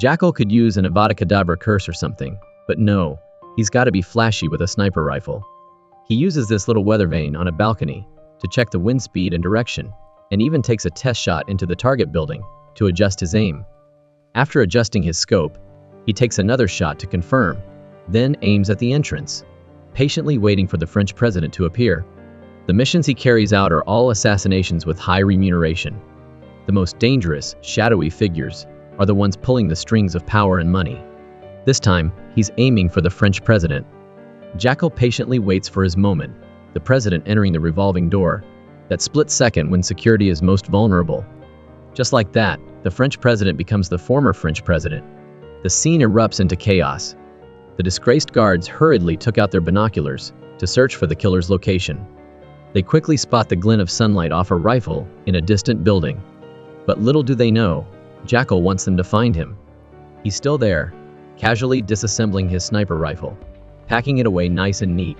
Jackal could use an Avada Kedavra curse or something, but no, he's gotta be flashy with a sniper rifle. He uses this little weather vane on a balcony to check the wind speed and direction, and even takes a test shot into the target building to adjust his aim. After adjusting his scope, he takes another shot to confirm, then aims at the entrance, patiently waiting for the French president to appear. The missions he carries out are all assassinations with high remuneration. The most dangerous, shadowy figures are the ones pulling the strings of power and money. This time, he's aiming for the French president. Jackal patiently waits for his moment, the president entering the revolving door, that split second when security is most vulnerable. Just like that, the French president becomes the former French president. The scene erupts into chaos. The disgraced guards hurriedly took out their binoculars to search for the killer's location. They quickly spot the glint of sunlight off a rifle in a distant building. But little do they know, Jackal wants them to find him. He's still there, casually disassembling his sniper rifle, packing it away nice and neat.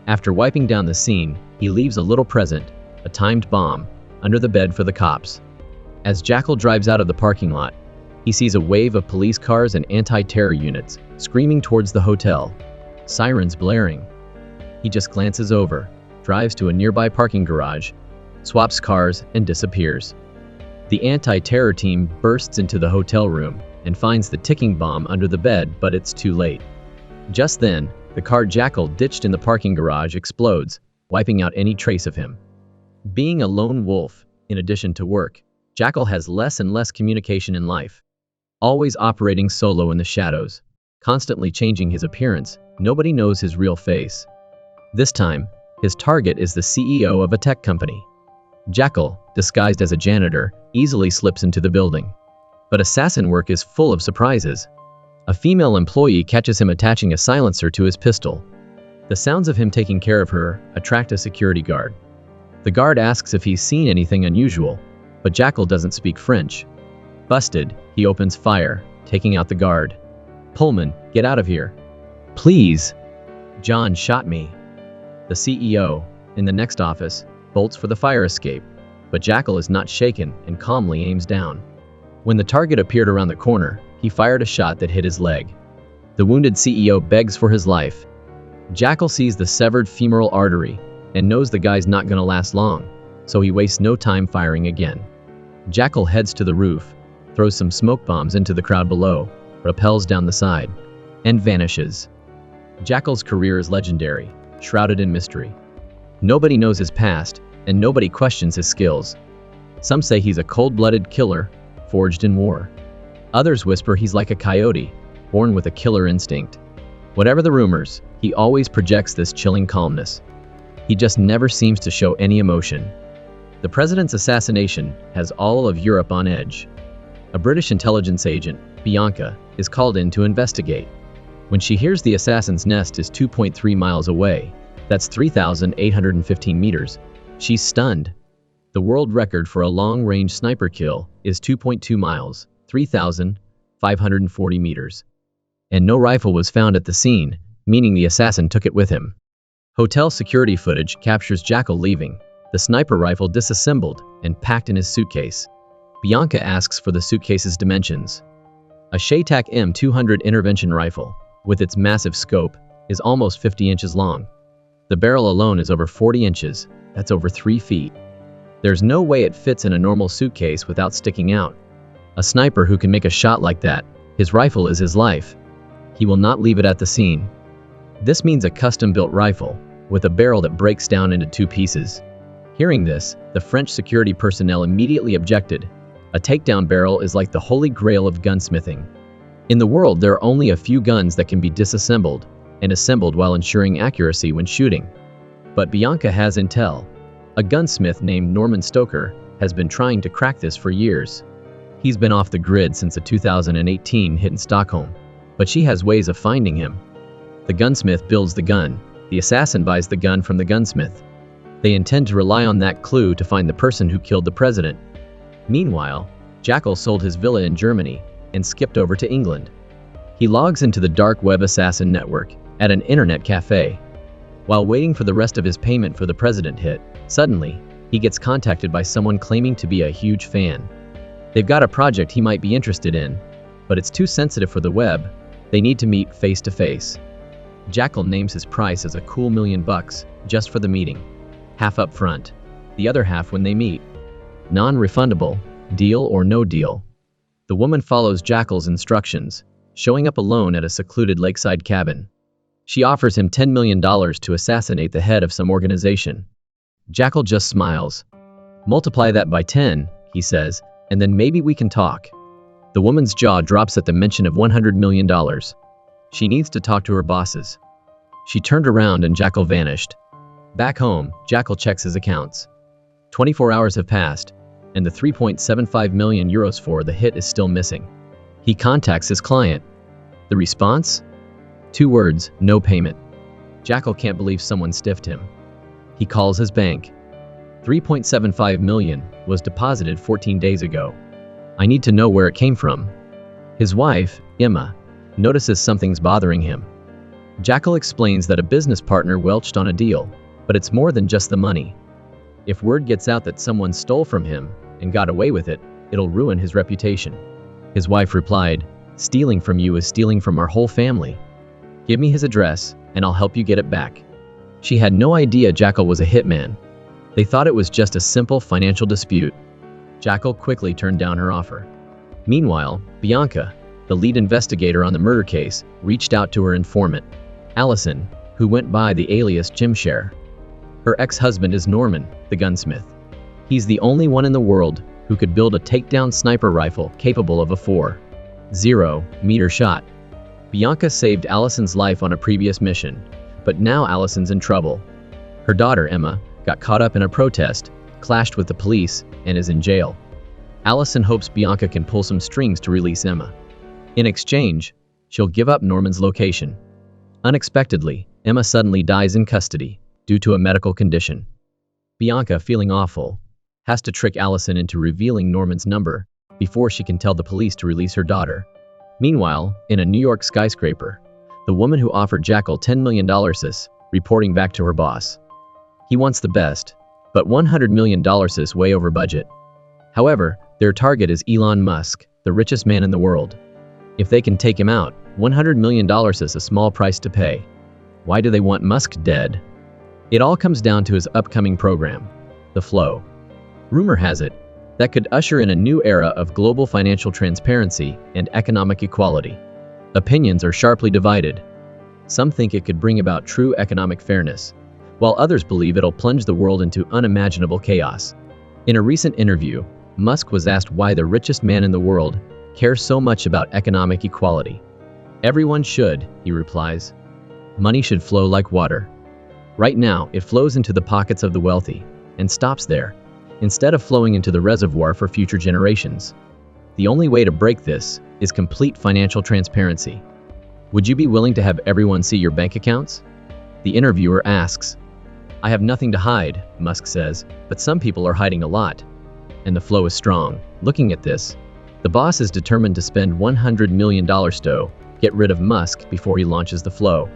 After wiping down the scene, he leaves a little present, a timed bomb, under the bed for the cops. As Jackal drives out of the parking lot, he sees a wave of police cars and anti-terror units screaming towards the hotel, sirens blaring. He just glances over, drives to a nearby parking garage, swaps cars, and disappears. The anti-terror team bursts into the hotel room and finds the ticking bomb under the bed, but it's too late. Just then, the car Jackal ditched in the parking garage explodes, wiping out any trace of him. Being a lone wolf, in addition to work, Jackal has less and less communication in life. Always operating solo in the shadows, constantly changing his appearance, nobody knows his real face. This time, his target is the CEO of a tech company. Jackal, disguised as a janitor, easily slips into the building. But assassin work is full of surprises. A female employee catches him attaching a silencer to his pistol. The sounds of him taking care of her attract a security guard. The guard asks if he's seen anything unusual, but Jackal doesn't speak French. Busted, he opens fire, taking out the guard. "Pullman, get out of here." "Please." "John shot me." The CEO, in the next office, bolts for the fire escape, but Jackal is not shaken and calmly aims down. When the target appeared around the corner, he fired a shot that hit his leg. The wounded CEO begs for his life. Jackal sees the severed femoral artery and knows the guy's not gonna last long, so he wastes no time firing again. Jackal heads to the roof, throws some smoke bombs into the crowd below, rappels down the side, and vanishes. Jackal's career is legendary, shrouded in mystery. Nobody knows his past, and nobody questions his skills. Some say he's a cold-blooded killer, forged in war. Others whisper he's like a coyote, born with a killer instinct. Whatever the rumors, he always projects this chilling calmness. He just never seems to show any emotion. The president's assassination has all of Europe on edge. A British intelligence agent, Bianca, is called in to investigate. When she hears the assassin's nest is 2.3 miles away, that's 3,815 meters, she's stunned. The world record for a long-range sniper kill is 2.2 miles, 3,540 meters. And no rifle was found at the scene, meaning the assassin took it with him. Hotel security footage captures Jackal leaving, the sniper rifle disassembled and packed in his suitcase. Bianca asks for the suitcase's dimensions. A Shaytak M200 intervention rifle, with its massive scope, is almost 50 inches long. The barrel alone is over 40 inches, that's over 3 feet. There's no way it fits in a normal suitcase without sticking out. A sniper who can make a shot like that, his rifle is his life. He will not leave it at the scene. This means a custom-built rifle, with a barrel that breaks down into 2 pieces. Hearing this, the French security personnel immediately objected. A takedown barrel is like the holy grail of gunsmithing. In the world, there are only a few guns that can be disassembled and assembled while ensuring accuracy when shooting. But Bianca has intel. A gunsmith named Norman Stoker has been trying to crack this for years. He's been off the grid since a 2018 hit in Stockholm, but she has ways of finding him. The gunsmith builds the gun. The assassin buys the gun from the gunsmith. They intend to rely on that clue to find the person who killed the president. Meanwhile, Jackal sold his villa in Germany and skipped over to England. He logs into the dark web assassin network at an internet cafe. While waiting for the rest of his payment for the president hit, suddenly, he gets contacted by someone claiming to be a huge fan. They've got a project he might be interested in. but it's too sensitive for the web. They need to meet face to face. Jackal names his price as a cool $1 million just for the meeting. Half up front, the other half when they meet. Non-refundable, deal or no deal. The woman follows Jackal's instructions, showing up alone at a secluded lakeside cabin. She offers him $10 million to assassinate the head of some organization. Jackal just smiles. Multiply that by 10, he says, and then maybe we can talk. The woman's jaw drops at the mention of $100 million. She needs to talk to her bosses. She turned around and Jackal vanished. Back home, Jackal checks his accounts. 24 hours have passed, and the 3.75 million euros for the hit is still missing. He contacts his client. The response? 2 words, no payment. Jackal can't believe someone stiffed him. He calls his bank. 3.75 million was deposited 14 days ago. I need to know where it came from. His wife, Emma, notices something's bothering him. Jackal explains that a business partner welched on a deal, but it's more than just the money. If word gets out that someone stole from him and got away with it, it'll ruin his reputation. His wife replied, "Stealing from you is stealing from our whole family. Give me his address, and I'll help you get it back." She had no idea Jackal was a hitman. They thought it was just a simple financial dispute. Jackal quickly turned down her offer. Meanwhile, Bianca, the lead investigator on the murder case, reached out to her informant, Allison, who went by the alias Jimshare. Her ex-husband is Norman, the gunsmith. He's the only one in the world who could build a takedown sniper rifle capable of a 4.0-meter shot. Bianca saved Allison's life on a previous mission, but now Allison's in trouble. Her daughter, Emma, got caught up in a protest, clashed with the police, and is in jail. Allison hopes Bianca can pull some strings to release Emma. In exchange, she'll give up Norman's location. Unexpectedly, Emma suddenly dies in custody due to a medical condition. Bianca, feeling awful, has to trick Allison into revealing Norman's number before she can tell the police to release her daughter. Meanwhile, in a New York skyscraper, the woman who offered Jackal $10 million is reporting back to her boss. He wants the best, but $100 million is way over budget. However, their target is Elon Musk, the richest man in the world. If they can take him out, $100 million is a small price to pay. Why do they want Musk dead? It all comes down to his upcoming program, The Flow. Rumor has it that could usher in a new era of global financial transparency and economic equality. Opinions are sharply divided. Some think it could bring about true economic fairness, while others believe it'll plunge the world into unimaginable chaos. In a recent interview, Musk was asked why the richest man in the world cares so much about economic equality. "Everyone should," he replies. "Money should flow like water. Right now, it flows into the pockets of the wealthy and stops there, instead of flowing into the reservoir for future generations. The only way to break this is complete financial transparency." Would you be willing to have everyone see your bank accounts? The interviewer asks. "I have nothing to hide," Musk says, "but some people are hiding a lot." And the flow is strong. Looking at this, the boss is determined to spend $100 million to get rid of Musk before he launches the flow.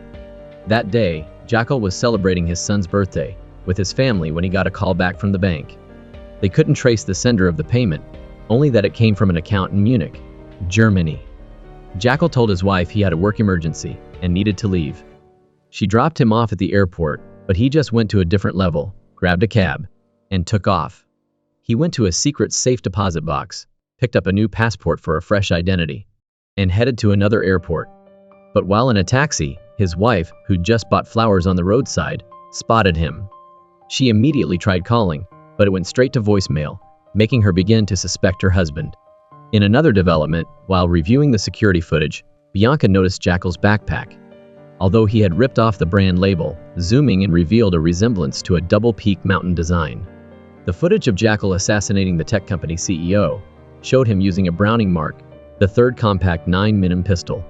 That day, Jackal was celebrating his son's birthday with his family when he got a call back from the bank. They couldn't trace the sender of the payment, only that it came from an account in Munich, Germany. Jackal told his wife he had a work emergency and needed to leave. She dropped him off at the airport, but he just went to a different level, grabbed a cab, and took off. He went to a secret safe deposit box, picked up a new passport for a fresh identity, and headed to another airport. But while in a taxi, his wife, who'd just bought flowers on the roadside, spotted him. She immediately tried calling, but it went straight to voicemail, making her begin to suspect her husband. In another development, while reviewing the security footage, Bianca noticed Jackal's backpack. Although he had ripped off the brand label, zooming in revealed a resemblance to a double-peak mountain design. The footage of Jackal assassinating the tech company CEO showed him using a Browning Mark, the third compact 9mm pistol.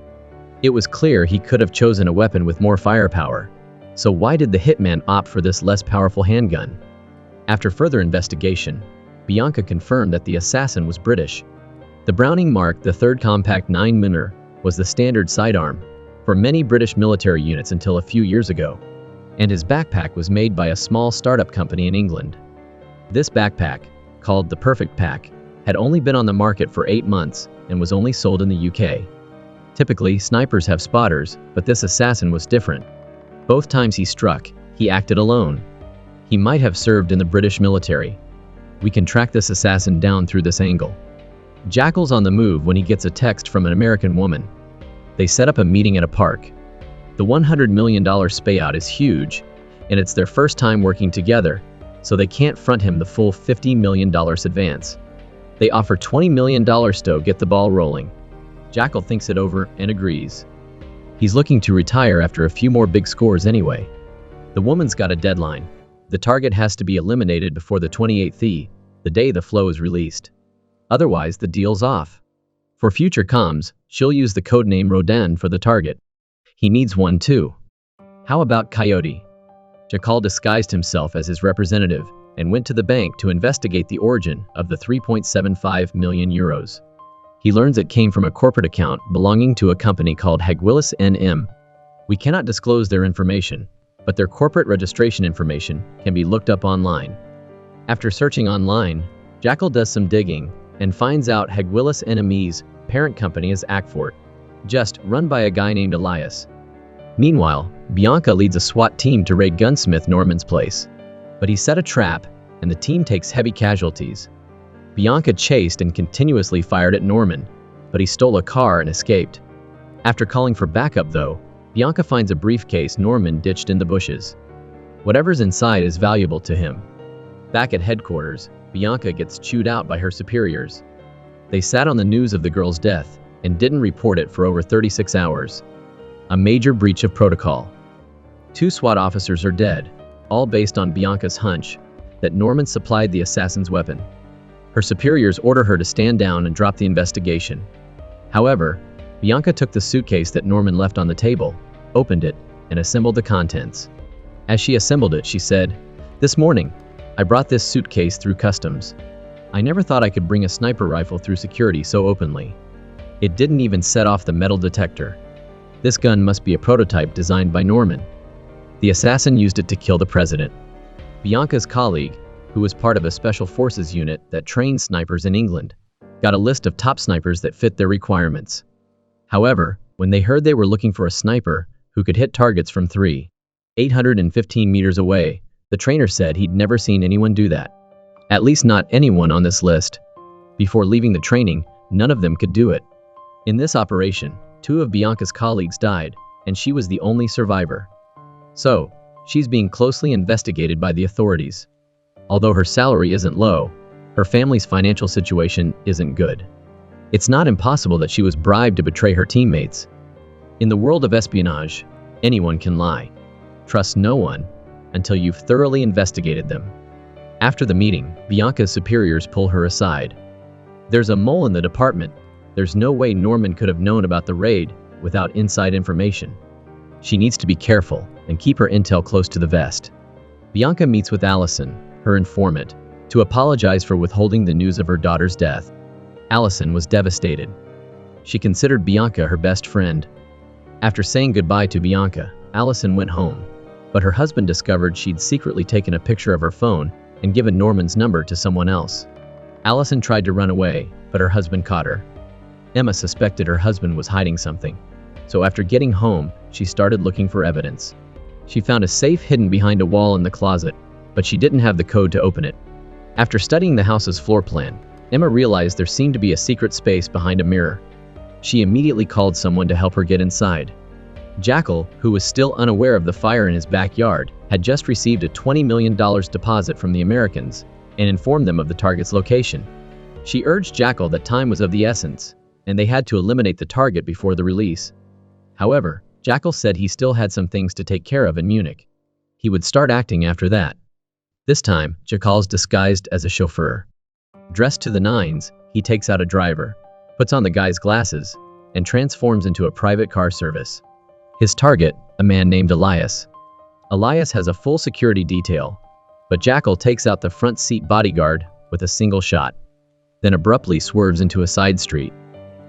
It was clear he could have chosen a weapon with more firepower. So why did the hitman opt for this less powerful handgun? After further investigation, Bianca confirmed that the assassin was British. The Browning Mark, the third compact 9mm, was the standard sidearm for many British military units until a few years ago, and his backpack was made by a small startup company in England. This backpack, called the Perfect Pack, had only been on the market for 8 months and was only sold in the UK. Typically, snipers have spotters, but this assassin was different. Both times he struck, he acted alone. He might have served in the British military. We can track this assassin down through this angle. Jackal's on the move when he gets a text from an American woman. They set up a meeting at a park. The $100 million payout is huge, and it's their first time working together, so they can't front him the full $50 million advance. They offer $20 million to get the ball rolling. Jackal thinks it over and agrees. He's looking to retire after a few more big scores anyway. The woman's got a deadline. The target has to be eliminated before the 28th, the day the flow is released. Otherwise, the deal's off. For future comms, she'll use the codename Rodan for the target. He needs one too. How about Coyote? Jackal disguised himself as his representative and went to the bank to investigate the origin of the 3.75 million euros. He learns it came from a corporate account belonging to a company called Hagwillis NM. We cannot disclose their information, but their corporate registration information can be looked up online. After searching online, Jackal does some digging and finds out Hagwillis NM's parent company is Akfort, just run by a guy named Elias. Meanwhile, Bianca leads a SWAT team to raid Gunsmith Norman's place. But he set a trap, and the team takes heavy casualties. Bianca chased and continuously fired at Norman, but he stole a car and escaped. After calling for backup though, Bianca finds a briefcase Norman ditched in the bushes. Whatever's inside is valuable to him. Back at headquarters, Bianca gets chewed out by her superiors. They sat on the news of the girl's death and didn't report it for over 36 hours. A major breach of protocol. 2 SWAT officers are dead, all based on Bianca's hunch that Norman supplied the assassin's weapon. Her superiors order her to stand down and drop the investigation. However, Bianca took the suitcase that Norman left on the table, opened it, and assembled the contents. As she assembled it, she said, "This morning, I brought this suitcase through customs. I never thought I could bring a sniper rifle through security so openly. It didn't even set off the metal detector. This gun must be a prototype designed by Norman. The assassin used it to kill the president." Bianca's colleague, who was part of a special forces unit that trains snipers in England, got a list of top snipers that fit their requirements. However, when they heard they were looking for a sniper who could hit targets from 815 meters away, the trainer said he'd never seen anyone do that. At least not anyone on this list. Before leaving the training, none of them could do it. In this operation, 2 of Bianca's colleagues died, and she was the only survivor. So, she's being closely investigated by the authorities. Although her salary isn't low, her family's financial situation isn't good. It's not impossible that she was bribed to betray her teammates. In the world of espionage, anyone can lie. Trust no one until you've thoroughly investigated them. After the meeting, Bianca's superiors pull her aside. There's a mole in the department. There's no way Norman could have known about the raid without inside information. She needs to be careful and keep her intel close to the vest. Bianca meets with Allison, her informant, to apologize for withholding the news of her daughter's death. Allison was devastated. She considered Bianca her best friend. After saying goodbye to Bianca, Allison went home, but her husband discovered she'd secretly taken a picture of her phone and given Norman's number to someone else. Allison tried to run away, but her husband caught her. Emma suspected her husband was hiding something, so after getting home, she started looking for evidence. She found a safe hidden behind a wall in the closet, but she didn't have the code to open it. After studying the house's floor plan, Emma realized there seemed to be a secret space behind a mirror. She immediately called someone to help her get inside. Jackal, who was still unaware of the fire in his backyard, had just received a $20 million deposit from the Americans and informed them of the target's location. She urged Jackal that time was of the essence, and they had to eliminate the target before the release. However, Jackal said he still had some things to take care of in Munich. He would start acting after that. This time, Jackal's disguised as a chauffeur. Dressed to the nines, he takes out a driver, puts on the guy's glasses, and transforms into a private car service. His target, a man named Elias. Elias has a full security detail, but Jackal takes out the front seat bodyguard with a single shot, then abruptly swerves into a side street.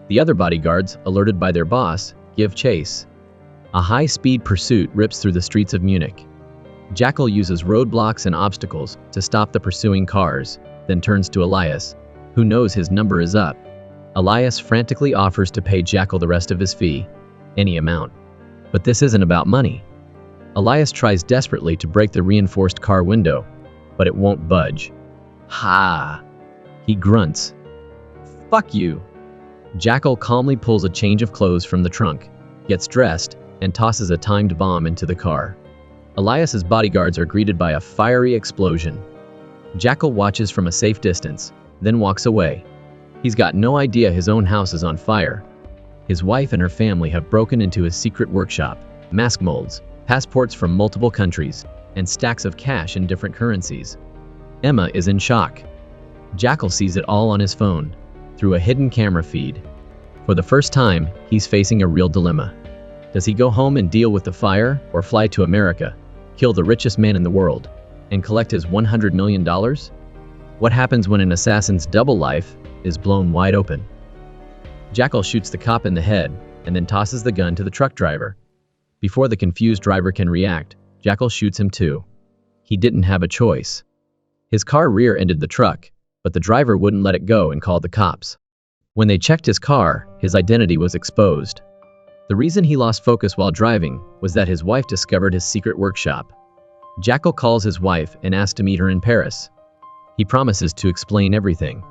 The other bodyguards, alerted by their boss, give chase. A high-speed pursuit rips through the streets of Munich. Jackal uses roadblocks and obstacles to stop the pursuing cars, then turns to Elias, who knows his number is up. Elias frantically offers to pay Jackal the rest of his fee, any amount. But this isn't about money. Elias tries desperately to break the reinforced car window, but it won't budge. Ha! He grunts. Fuck you! Jackal calmly pulls a change of clothes from the trunk, gets dressed, and tosses a timed bomb into the car. Elias's bodyguards are greeted by a fiery explosion. Jackal watches from a safe distance, then walks away. He's got no idea his own house is on fire. His wife and her family have broken into his secret workshop, mask molds, passports from multiple countries, and stacks of cash in different currencies. Emma is in shock. Jackal sees it all on his phone, through a hidden camera feed. For the first time, he's facing a real dilemma. Does he go home and deal with the fire, or fly to America, kill the richest man in the world, and collect his $100 million? What happens when an assassin's double life is blown wide open? Jackal shoots the cop in the head, and then tosses the gun to the truck driver. Before the confused driver can react, Jackal shoots him too. He didn't have a choice. His car rear-ended the truck, but the driver wouldn't let it go and called the cops. When they checked his car, his identity was exposed. The reason he lost focus while driving was that his wife discovered his secret workshop. Jackal calls his wife and asks to meet her in Paris. He promises to explain everything.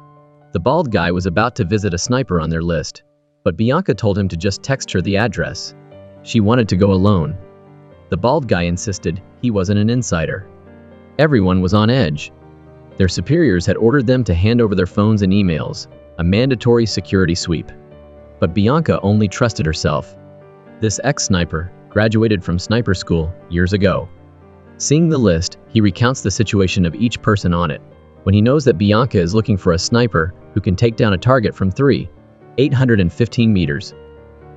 The bald guy was about to visit a sniper on their list, but Bianca told him to just text her the address. She wanted to go alone. The bald guy insisted he wasn't an insider. Everyone was on edge. Their superiors had ordered them to hand over their phones and emails, a mandatory security sweep. But Bianca only trusted herself. This ex-sniper graduated from sniper school years ago. Seeing the list, he recounts the situation of each person on it. When he knows that Bianca is looking for a sniper who can take down a target from 815 meters.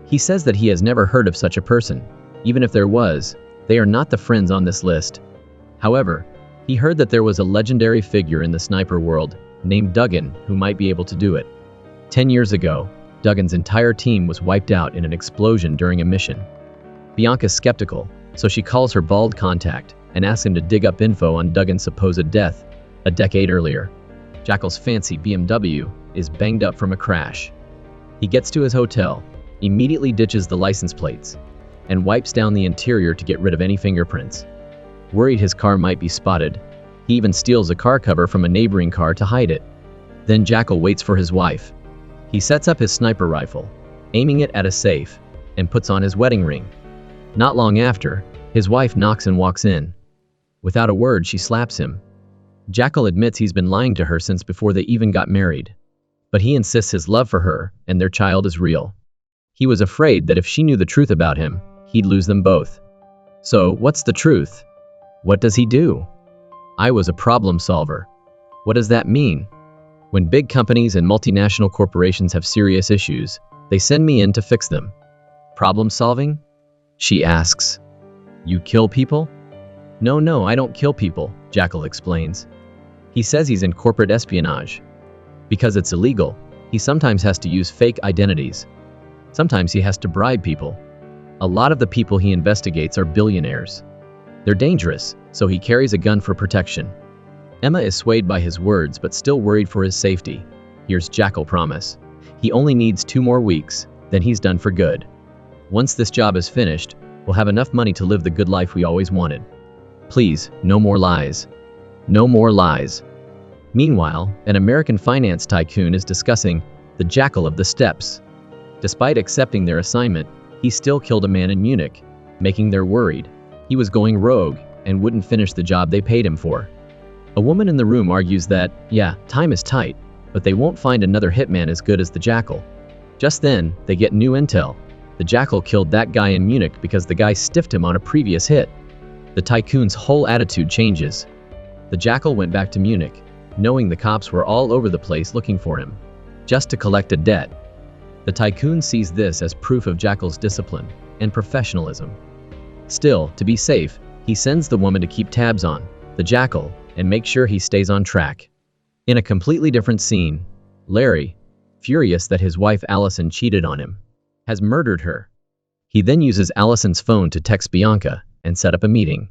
He says that he has never heard of such a person. Even if there was, they are not the friends on this list. However, he heard that there was a legendary figure in the sniper world named Duggan who might be able to do it. 10 years ago, Duggan's entire team was wiped out in an explosion during a mission. Bianca's skeptical, so she calls her bald contact and asks him to dig up info on Duggan's supposed death a decade earlier. Jackal's fancy BMW is banged up from a crash. He gets to his hotel, immediately ditches the license plates, and wipes down the interior to get rid of any fingerprints. Worried his car might be spotted, he even steals a car cover from a neighboring car to hide it. Then Jackal waits for his wife. He sets up his sniper rifle, aiming it at a safe, and puts on his wedding ring. Not long after, his wife knocks and walks in. Without a word, she slaps him. Jackal admits he's been lying to her since before they even got married. But he insists his love for her and their child is real. He was afraid that if she knew the truth about him, he'd lose them both. So, what's the truth? What does he do? I was a problem solver. What does that mean? When big companies and multinational corporations have serious issues, they send me in to fix them. Problem solving? She asks. You kill people? No, I don't kill people, Jackal explains. He says he's in corporate espionage. Because it's illegal, he sometimes has to use fake identities. Sometimes he has to bribe people. A lot of the people he investigates are billionaires. They're dangerous, so he carries a gun for protection. Emma is swayed by his words but still worried for his safety. Here's Jackal promise. He only needs 2 more weeks, then he's done for good. Once this job is finished, we'll have enough money to live the good life we always wanted. Please, no more lies. No more lies. Meanwhile, an American finance tycoon is discussing the Jackal of the Steppes. Despite accepting their assignment, he still killed a man in Munich, making them worried. He was going rogue and wouldn't finish the job they paid him for. A woman in the room argues that, yeah, time is tight, but they won't find another hitman as good as the Jackal. Just then, they get new intel. The Jackal killed that guy in Munich because the guy stiffed him on a previous hit. The tycoon's whole attitude changes. The Jackal went back to Munich, knowing the cops were all over the place looking for him, just to collect a debt. The tycoon sees this as proof of Jackal's discipline and professionalism. Still, to be safe, he sends the woman to keep tabs on the Jackal and make sure he stays on track. In a completely different scene, Larry, furious that his wife Allison cheated on him, has murdered her. He then uses Allison's phone to text Bianca and set up a meeting.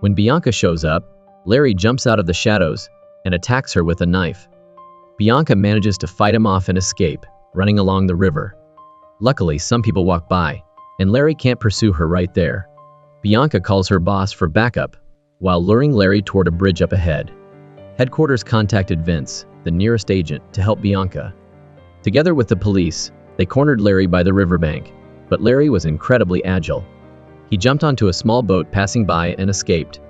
When Bianca shows up, Larry jumps out of the shadows and attacks her with a knife. Bianca manages to fight him off and escape, running along the river. Luckily, some people walk by, and Larry can't pursue her right there. Bianca calls her boss for backup, while luring Larry toward a bridge up ahead. Headquarters contacted Vince, the nearest agent, to help Bianca. Together with the police, they cornered Larry by the riverbank, but Larry was incredibly agile. He jumped onto a small boat passing by and escaped.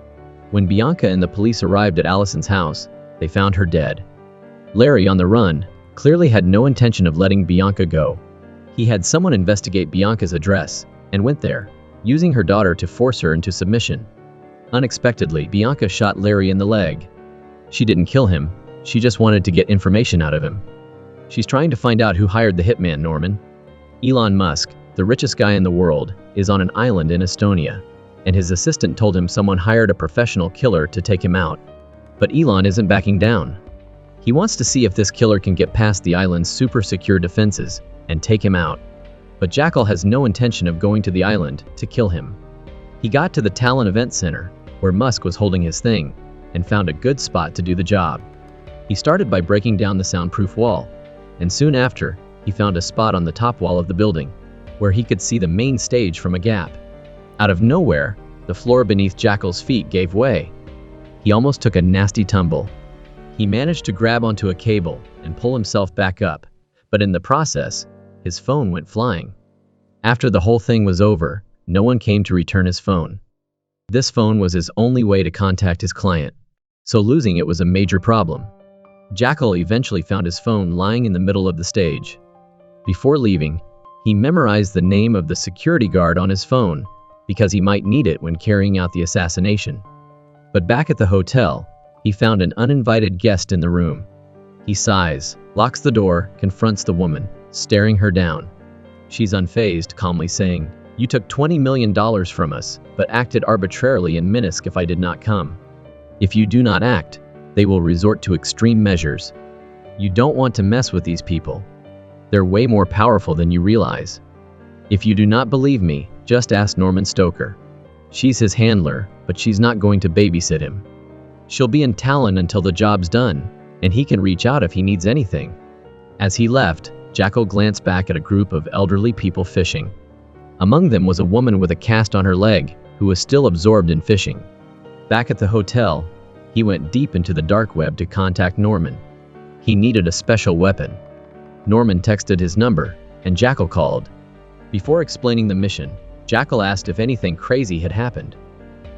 When Bianca and the police arrived at Allison's house, they found her dead. Larry, on the run, clearly had no intention of letting Bianca go. He had someone investigate Bianca's address, and went there, using her daughter to force her into submission. Unexpectedly, Bianca shot Larry in the leg. She didn't kill him, she just wanted to get information out of him. She's trying to find out who hired the hitman, Norman. Elon Musk, the richest guy in the world, is on an island in Estonia, and his assistant told him someone hired a professional killer to take him out. But Elon isn't backing down. He wants to see if this killer can get past the island's super secure defenses and take him out. But Jackal has no intention of going to the island to kill him. He got to the Talon Event Center, where Musk was holding his thing, and found a good spot to do the job. He started by breaking down the soundproof wall, and soon after, he found a spot on the top wall of the building, where he could see the main stage from a gap. Out of nowhere, the floor beneath Jackal's feet gave way. He almost took a nasty tumble. He managed to grab onto a cable and pull himself back up, but in the process, his phone went flying. After the whole thing was over, no one came to return his phone. This phone was his only way to contact his client, so losing it was a major problem. Jackal eventually found his phone lying in the middle of the stage. Before leaving, he memorized the name of the security guard on his phone because he might need it when carrying out the assassination. But back at the hotel, he found an uninvited guest in the room. He sighs, locks the door, confronts the woman, staring her down. She's unfazed, calmly saying, "You took $20 million from us, but acted arbitrarily in Minsk if I did not come. If you do not act, they will resort to extreme measures. You don't want to mess with these people. They're way more powerful than you realize. If you do not believe me, just ask Norman Stoker. She's his handler, but she's not going to babysit him. She'll be in Talon until the job's done, and he can reach out if he needs anything." As he left, Jackal glanced back at a group of elderly people fishing. Among them was a woman with a cast on her leg, who was still absorbed in fishing. Back at the hotel, he went deep into the dark web to contact Norman. He needed a special weapon. Norman texted his number, and Jackal called. Before explaining the mission, Jackal asked if anything crazy had happened.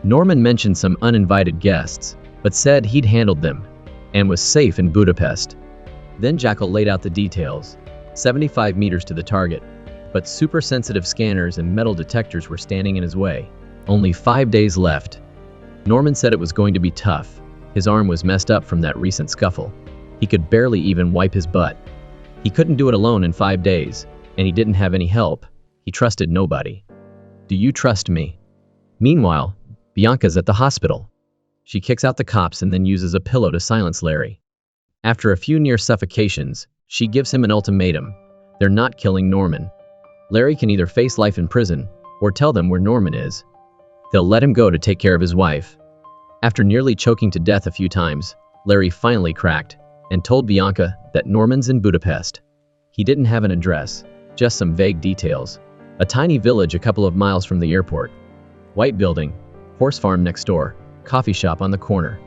Norman mentioned some uninvited guests, but said he'd handled them, and was safe in Budapest. Then Jackal laid out the details: 75 meters to the target, but super-sensitive scanners and metal detectors were standing in his way. Only 5 days left. Norman said it was going to be tough. His arm was messed up from that recent scuffle. He could barely even wipe his butt. He couldn't do it alone in 5 days, and he didn't have any help. He trusted nobody. "Do you trust me?" Meanwhile, Bianca's at the hospital. She kicks out the cops and then uses a pillow to silence Larry. After a few near suffocations, she gives him an ultimatum. They're not killing Norman. Larry can either face life in prison, or tell them where Norman is. They'll let him go to take care of his wife. After nearly choking to death a few times, Larry finally cracked, and told Bianca that Norman's in Budapest. He didn't have an address, just some vague details. A tiny village a couple of miles from the airport. White building, horse farm next door, coffee shop on the corner.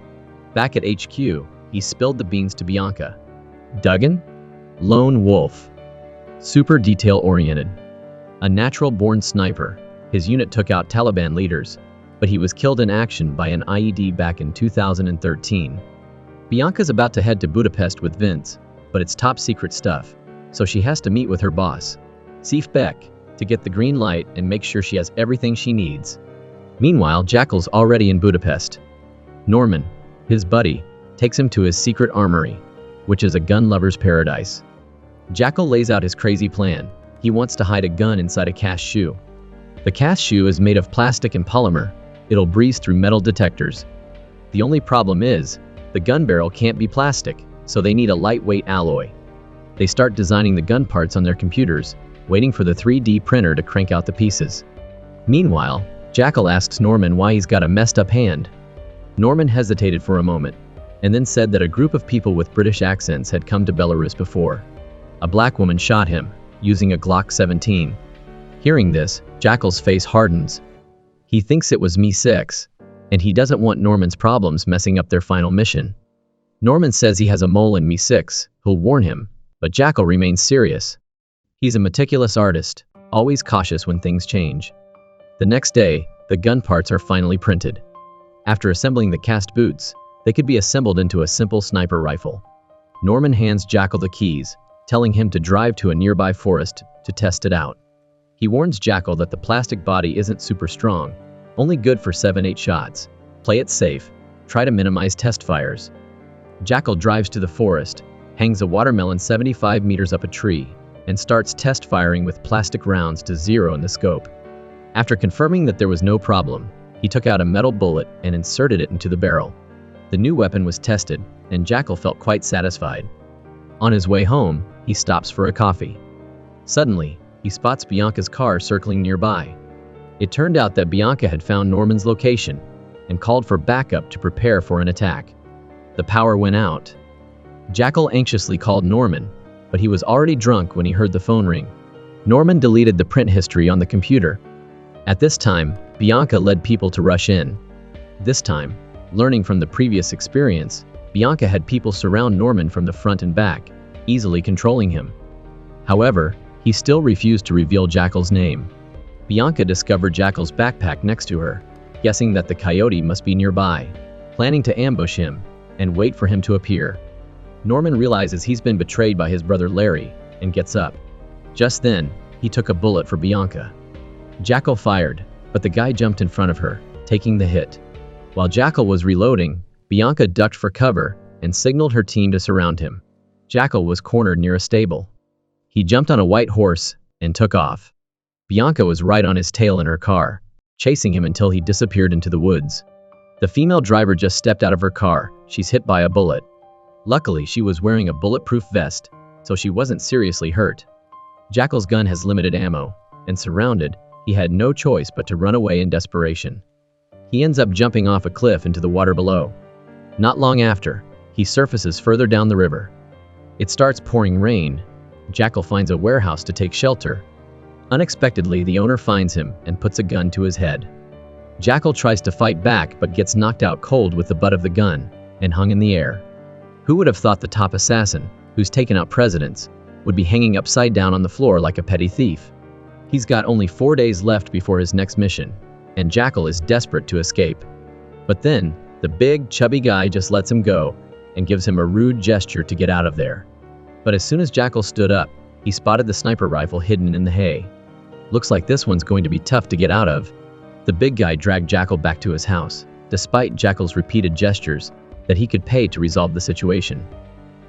Back at HQ, he spilled the beans to Bianca. Duggan? Lone wolf. Super detail-oriented. A natural-born sniper, his unit took out Taliban leaders, but he was killed in action by an IED back in 2013. Bianca's about to head to Budapest with Vince, but it's top-secret stuff, so she has to meet with her boss, Seif Beck, to get the green light and make sure she has everything she needs. Meanwhile, Jackal's already in Budapest. Norman, his buddy, takes him to his secret armory, which is a gun lover's paradise. Jackal lays out his crazy plan. He wants to hide a gun inside a cast shoe. The cast shoe is made of plastic and polymer. It'll breeze through metal detectors. The only problem is, the gun barrel can't be plastic, so they need a lightweight alloy. They start designing the gun parts on their computers, waiting for the 3D printer to crank out the pieces. Meanwhile, Jackal asks Norman why he's got a messed up hand. Norman hesitated for a moment, and then said that a group of people with British accents had come to Belarus before. A black woman shot him, using a Glock 17. Hearing this, Jackal's face hardens. He thinks it was Me-6, and he doesn't want Norman's problems messing up their final mission. Norman says he has a mole in Me-6, who'll warn him, but Jackal remains serious. He's a meticulous artist, always cautious when things change. The next day, the gun parts are finally printed. After assembling the cast boots, they could be assembled into a simple sniper rifle. Norman hands Jackal the keys, telling him to drive to a nearby forest to test it out. He warns Jackal that the plastic body isn't super strong, only good for 7-8 shots. Play it safe, try to minimize test fires. Jackal drives to the forest, hangs a watermelon 75 meters up a tree, and starts test firing with plastic rounds to 0 in the scope. After confirming that there was no problem, he took out a metal bullet and inserted it into the barrel. The new weapon was tested, and Jackal felt quite satisfied. On his way home, he stops for a coffee. Suddenly, he spots Bianca's car circling nearby. It turned out that Bianca had found Norman's location and called for backup to prepare for an attack. The power went out. Jackal anxiously called Norman, but he was already drunk when he heard the phone ring. Norman deleted the print history on the computer. At this time, Bianca led people to rush in. This time, learning from the previous experience, Bianca had people surround Norman from the front and back, easily controlling him. However, he still refused to reveal Jackal's name. Bianca discovered Jackal's backpack next to her, guessing that the coyote must be nearby, planning to ambush him and wait for him to appear. Norman realizes he's been betrayed by his brother Larry and gets up. Just then, he took a bullet for Bianca. Jackal fired, but the guy jumped in front of her, taking the hit. While Jackal was reloading, Bianca ducked for cover and signaled her team to surround him. Jackal was cornered near a stable. He jumped on a white horse and took off. Bianca was right on his tail in her car, chasing him until he disappeared into the woods. The female driver just stepped out of her car. She's hit by a bullet. Luckily, she was wearing a bulletproof vest, so she wasn't seriously hurt. Jackal's gun has limited ammo, and surrounded, he had no choice but to run away in desperation. He ends up jumping off a cliff into the water below. Not long after, he surfaces further down the river. It starts pouring rain. Jackal finds a warehouse to take shelter. Unexpectedly, the owner finds him and puts a gun to his head. Jackal tries to fight back but gets knocked out cold with the butt of the gun and hung in the air. Who would have thought the top assassin, who's taken out presidents, would be hanging upside down on the floor like a petty thief? He's got only 4 days left before his next mission, and Jackal is desperate to escape. But then, the big, chubby guy just lets him go and gives him a rude gesture to get out of there. But as soon as Jackal stood up, he spotted the sniper rifle hidden in the hay. Looks like this one's going to be tough to get out of. The big guy dragged Jackal back to his house, despite Jackal's repeated gestures that he could pay to resolve the situation.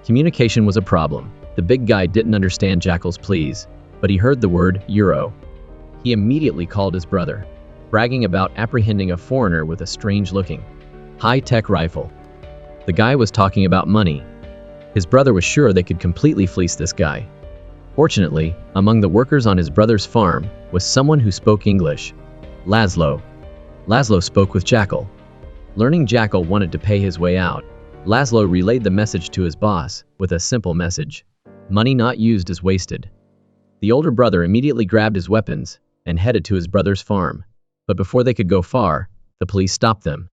Communication was a problem. The big guy didn't understand Jackal's pleas, but he heard the word euro. He immediately called his brother, bragging about apprehending a foreigner with a strange-looking, high-tech rifle. The guy was talking about money. His brother was sure they could completely fleece this guy. Fortunately, among the workers on his brother's farm was someone who spoke English, Laszlo. Laszlo spoke with Jackal. Learning Jackal wanted to pay his way out, Laszlo relayed the message to his boss with a simple message: money not used is wasted. The older brother immediately grabbed his weapons and headed to his brother's farm. But before they could go far, the police stopped them.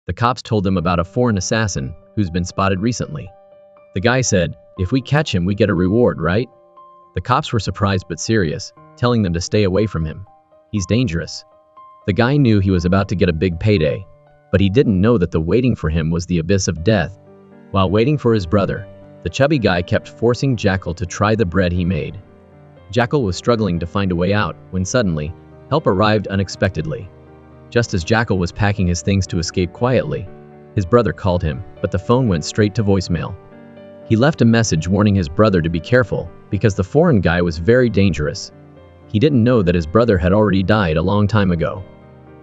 The cops told them about a foreign assassin who's been spotted recently. The guy said, "If we catch him, we get a reward, right?" The cops were surprised but serious, telling them to stay away from him. He's dangerous. The guy knew he was about to get a big payday, but he didn't know that the waiting for him was the abyss of death. While waiting for his brother, the chubby guy kept forcing Jackal to try the bread he made. Jackal was struggling to find a way out when suddenly, help arrived unexpectedly. Just as Jackal was packing his things to escape quietly, his brother called him, but the phone went straight to voicemail. He left a message warning his brother to be careful because the foreign guy was very dangerous. He didn't know that his brother had already died a long time ago.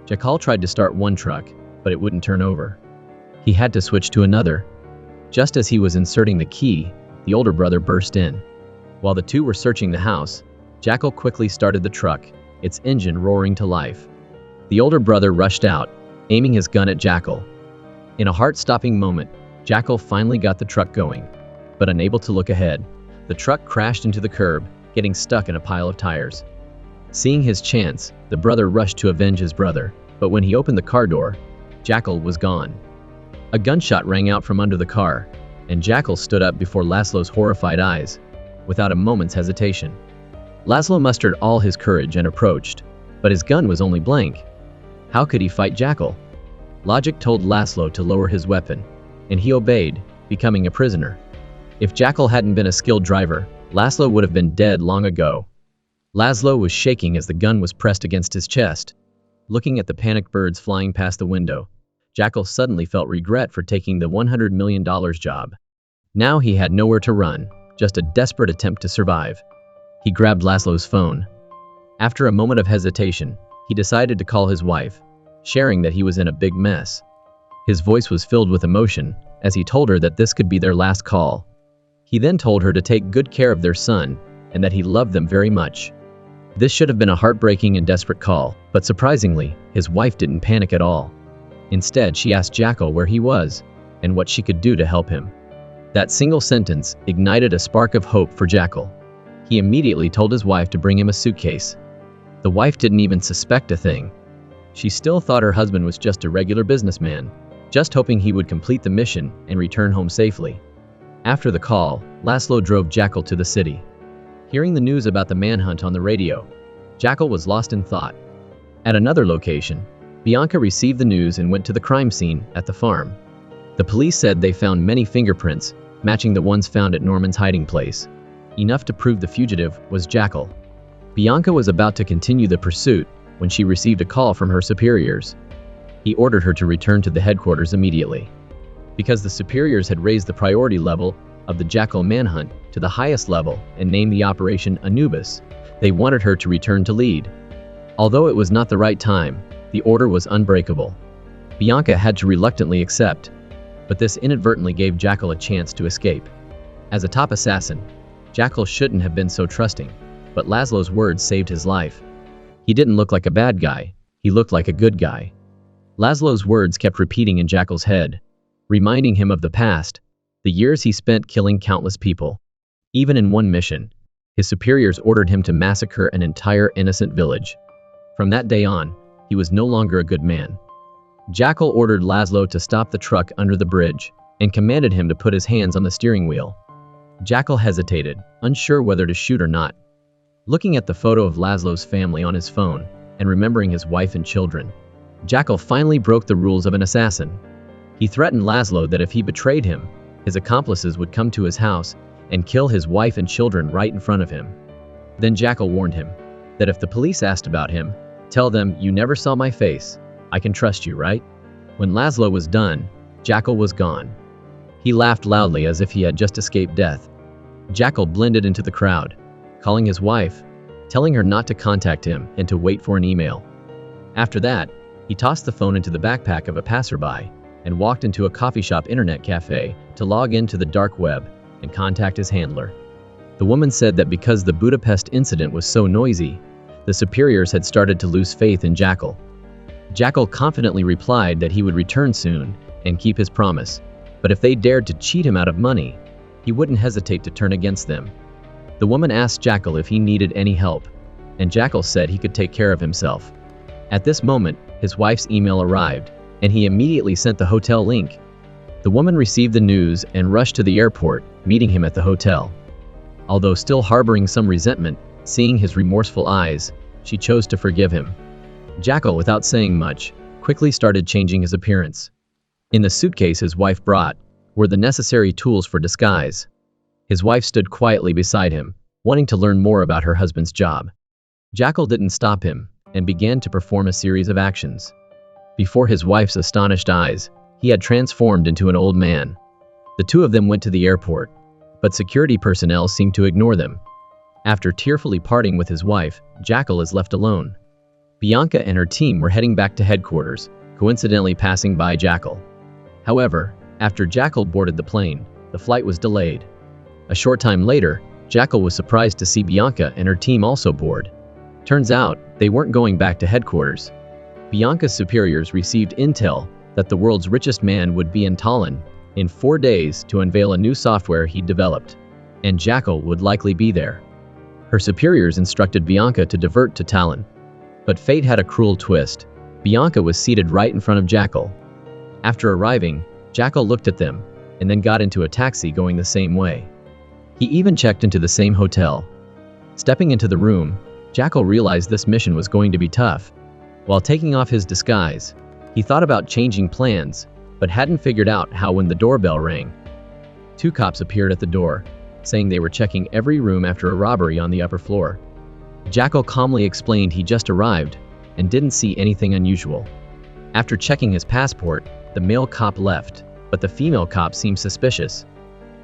Jackal tried to start one truck, but it wouldn't turn over. He had to switch to another. Just as he was inserting the key, the older brother burst in. While the two were searching the house, Jackal quickly started the truck, its engine roaring to life. The older brother rushed out, aiming his gun at Jackal. In a heart-stopping moment, Jackal finally got the truck going, but unable to look ahead. The truck crashed into the curb, getting stuck in a pile of tires. Seeing his chance, the brother rushed to avenge his brother, but when he opened the car door, Jackal was gone. A gunshot rang out from under the car, and Jackal stood up before Laszlo's horrified eyes, without a moment's hesitation. Laszlo mustered all his courage and approached, but his gun was only blank. How could he fight Jackal? Logic told Laszlo to lower his weapon, and he obeyed, becoming a prisoner. If Jackal hadn't been a skilled driver, Laszlo would have been dead long ago. Laszlo was shaking as the gun was pressed against his chest. Looking at the panicked birds flying past the window, Jackal suddenly felt regret for taking the $100 million job. Now he had nowhere to run, just a desperate attempt to survive. He grabbed Laszlo's phone. After a moment of hesitation, he decided to call his wife, sharing that he was in a big mess. His voice was filled with emotion as he told her that this could be their last call. He then told her to take good care of their son and that he loved them very much. This should have been a heartbreaking and desperate call, but surprisingly, his wife didn't panic at all. Instead, she asked Jackal where he was and what she could do to help him. That single sentence ignited a spark of hope for Jackal. He immediately told his wife to bring him a suitcase. The wife didn't even suspect a thing. She still thought her husband was just a regular businessman, just hoping he would complete the mission and return home safely. After the call, Laszlo drove Jackal to the city. Hearing the news about the manhunt on the radio, Jackal was lost in thought. At another location, Bianca received the news and went to the crime scene at the farm. The police said they found many fingerprints, matching the ones found at Norman's hiding place. Enough to prove the fugitive was Jackal. Bianca was about to continue the pursuit when she received a call from her superiors. He ordered her to return to the headquarters immediately. Because the superiors had raised the priority level of the Jackal manhunt to the highest level and named the operation Anubis, they wanted her to return to lead. Although it was not the right time, the order was unbreakable. Bianca had to reluctantly accept, but this inadvertently gave Jackal a chance to escape. As a top assassin, Jackal shouldn't have been so trusting, but Laszlo's words saved his life. He didn't look like a bad guy, he looked like a good guy. Laszlo's words kept repeating in Jackal's head, reminding him of the past, the years he spent killing countless people. Even in one mission, his superiors ordered him to massacre an entire innocent village. From that day on, he was no longer a good man. Jackal ordered Laszlo to stop the truck under the bridge and commanded him to put his hands on the steering wheel. Jackal hesitated, unsure whether to shoot or not. Looking at the photo of Laszlo's family on his phone and remembering his wife and children, Jackal finally broke the rules of an assassin. He threatened Laszlo that if he betrayed him, his accomplices would come to his house and kill his wife and children right in front of him. Then Jackal warned him that if the police asked about him, tell them, "You never saw my face. I can trust you, right?" When Laszlo was done, Jackal was gone. He laughed loudly as if he had just escaped death. Jackal blended into the crowd, calling his wife, telling her not to contact him and to wait for an email. After that, he tossed the phone into the backpack of a passerby and walked into a coffee shop internet cafe to log into the dark web and contact his handler. The woman said that because the Budapest incident was so noisy, the superiors had started to lose faith in Jackal. Jackal confidently replied that he would return soon and keep his promise, but if they dared to cheat him out of money, he wouldn't hesitate to turn against them. The woman asked Jackal if he needed any help, and Jackal said he could take care of himself. At this moment, his wife's email arrived, and he immediately sent the hotel link. The woman received the news and rushed to the airport, meeting him at the hotel. Although still harboring some resentment, seeing his remorseful eyes, she chose to forgive him. Jackal, without saying much, quickly started changing his appearance. In the suitcase his wife brought were the necessary tools for disguise. His wife stood quietly beside him, wanting to learn more about her husband's job. Jackal didn't stop him and began to perform a series of actions. Before his wife's astonished eyes, he had transformed into an old man. The two of them went to the airport, but security personnel seemed to ignore them. After tearfully parting with his wife, Jackal is left alone. Bianca and her team were heading back to headquarters, coincidentally passing by Jackal. However, after Jackal boarded the plane, the flight was delayed. A short time later, Jackal was surprised to see Bianca and her team also board. Turns out, they weren't going back to headquarters. Bianca's superiors received intel that the world's richest man would be in Tallinn in 4 days to unveil a new software he'd developed. and Jackal would likely be there. Her superiors instructed Bianca to divert to Talon. But fate had a cruel twist. Bianca was seated right in front of Jackal. After arriving, Jackal looked at them, and then got into a taxi going the same way. He even checked into the same hotel. Stepping into the room, Jackal realized this mission was going to be tough. While taking off his disguise, he thought about changing plans, but hadn't figured out how when the doorbell rang. 2 cops appeared at the door, saying they were checking every room after a robbery on the upper floor. Jackal calmly explained he just arrived and didn't see anything unusual. After checking his passport, the male cop left, but the female cop seemed suspicious.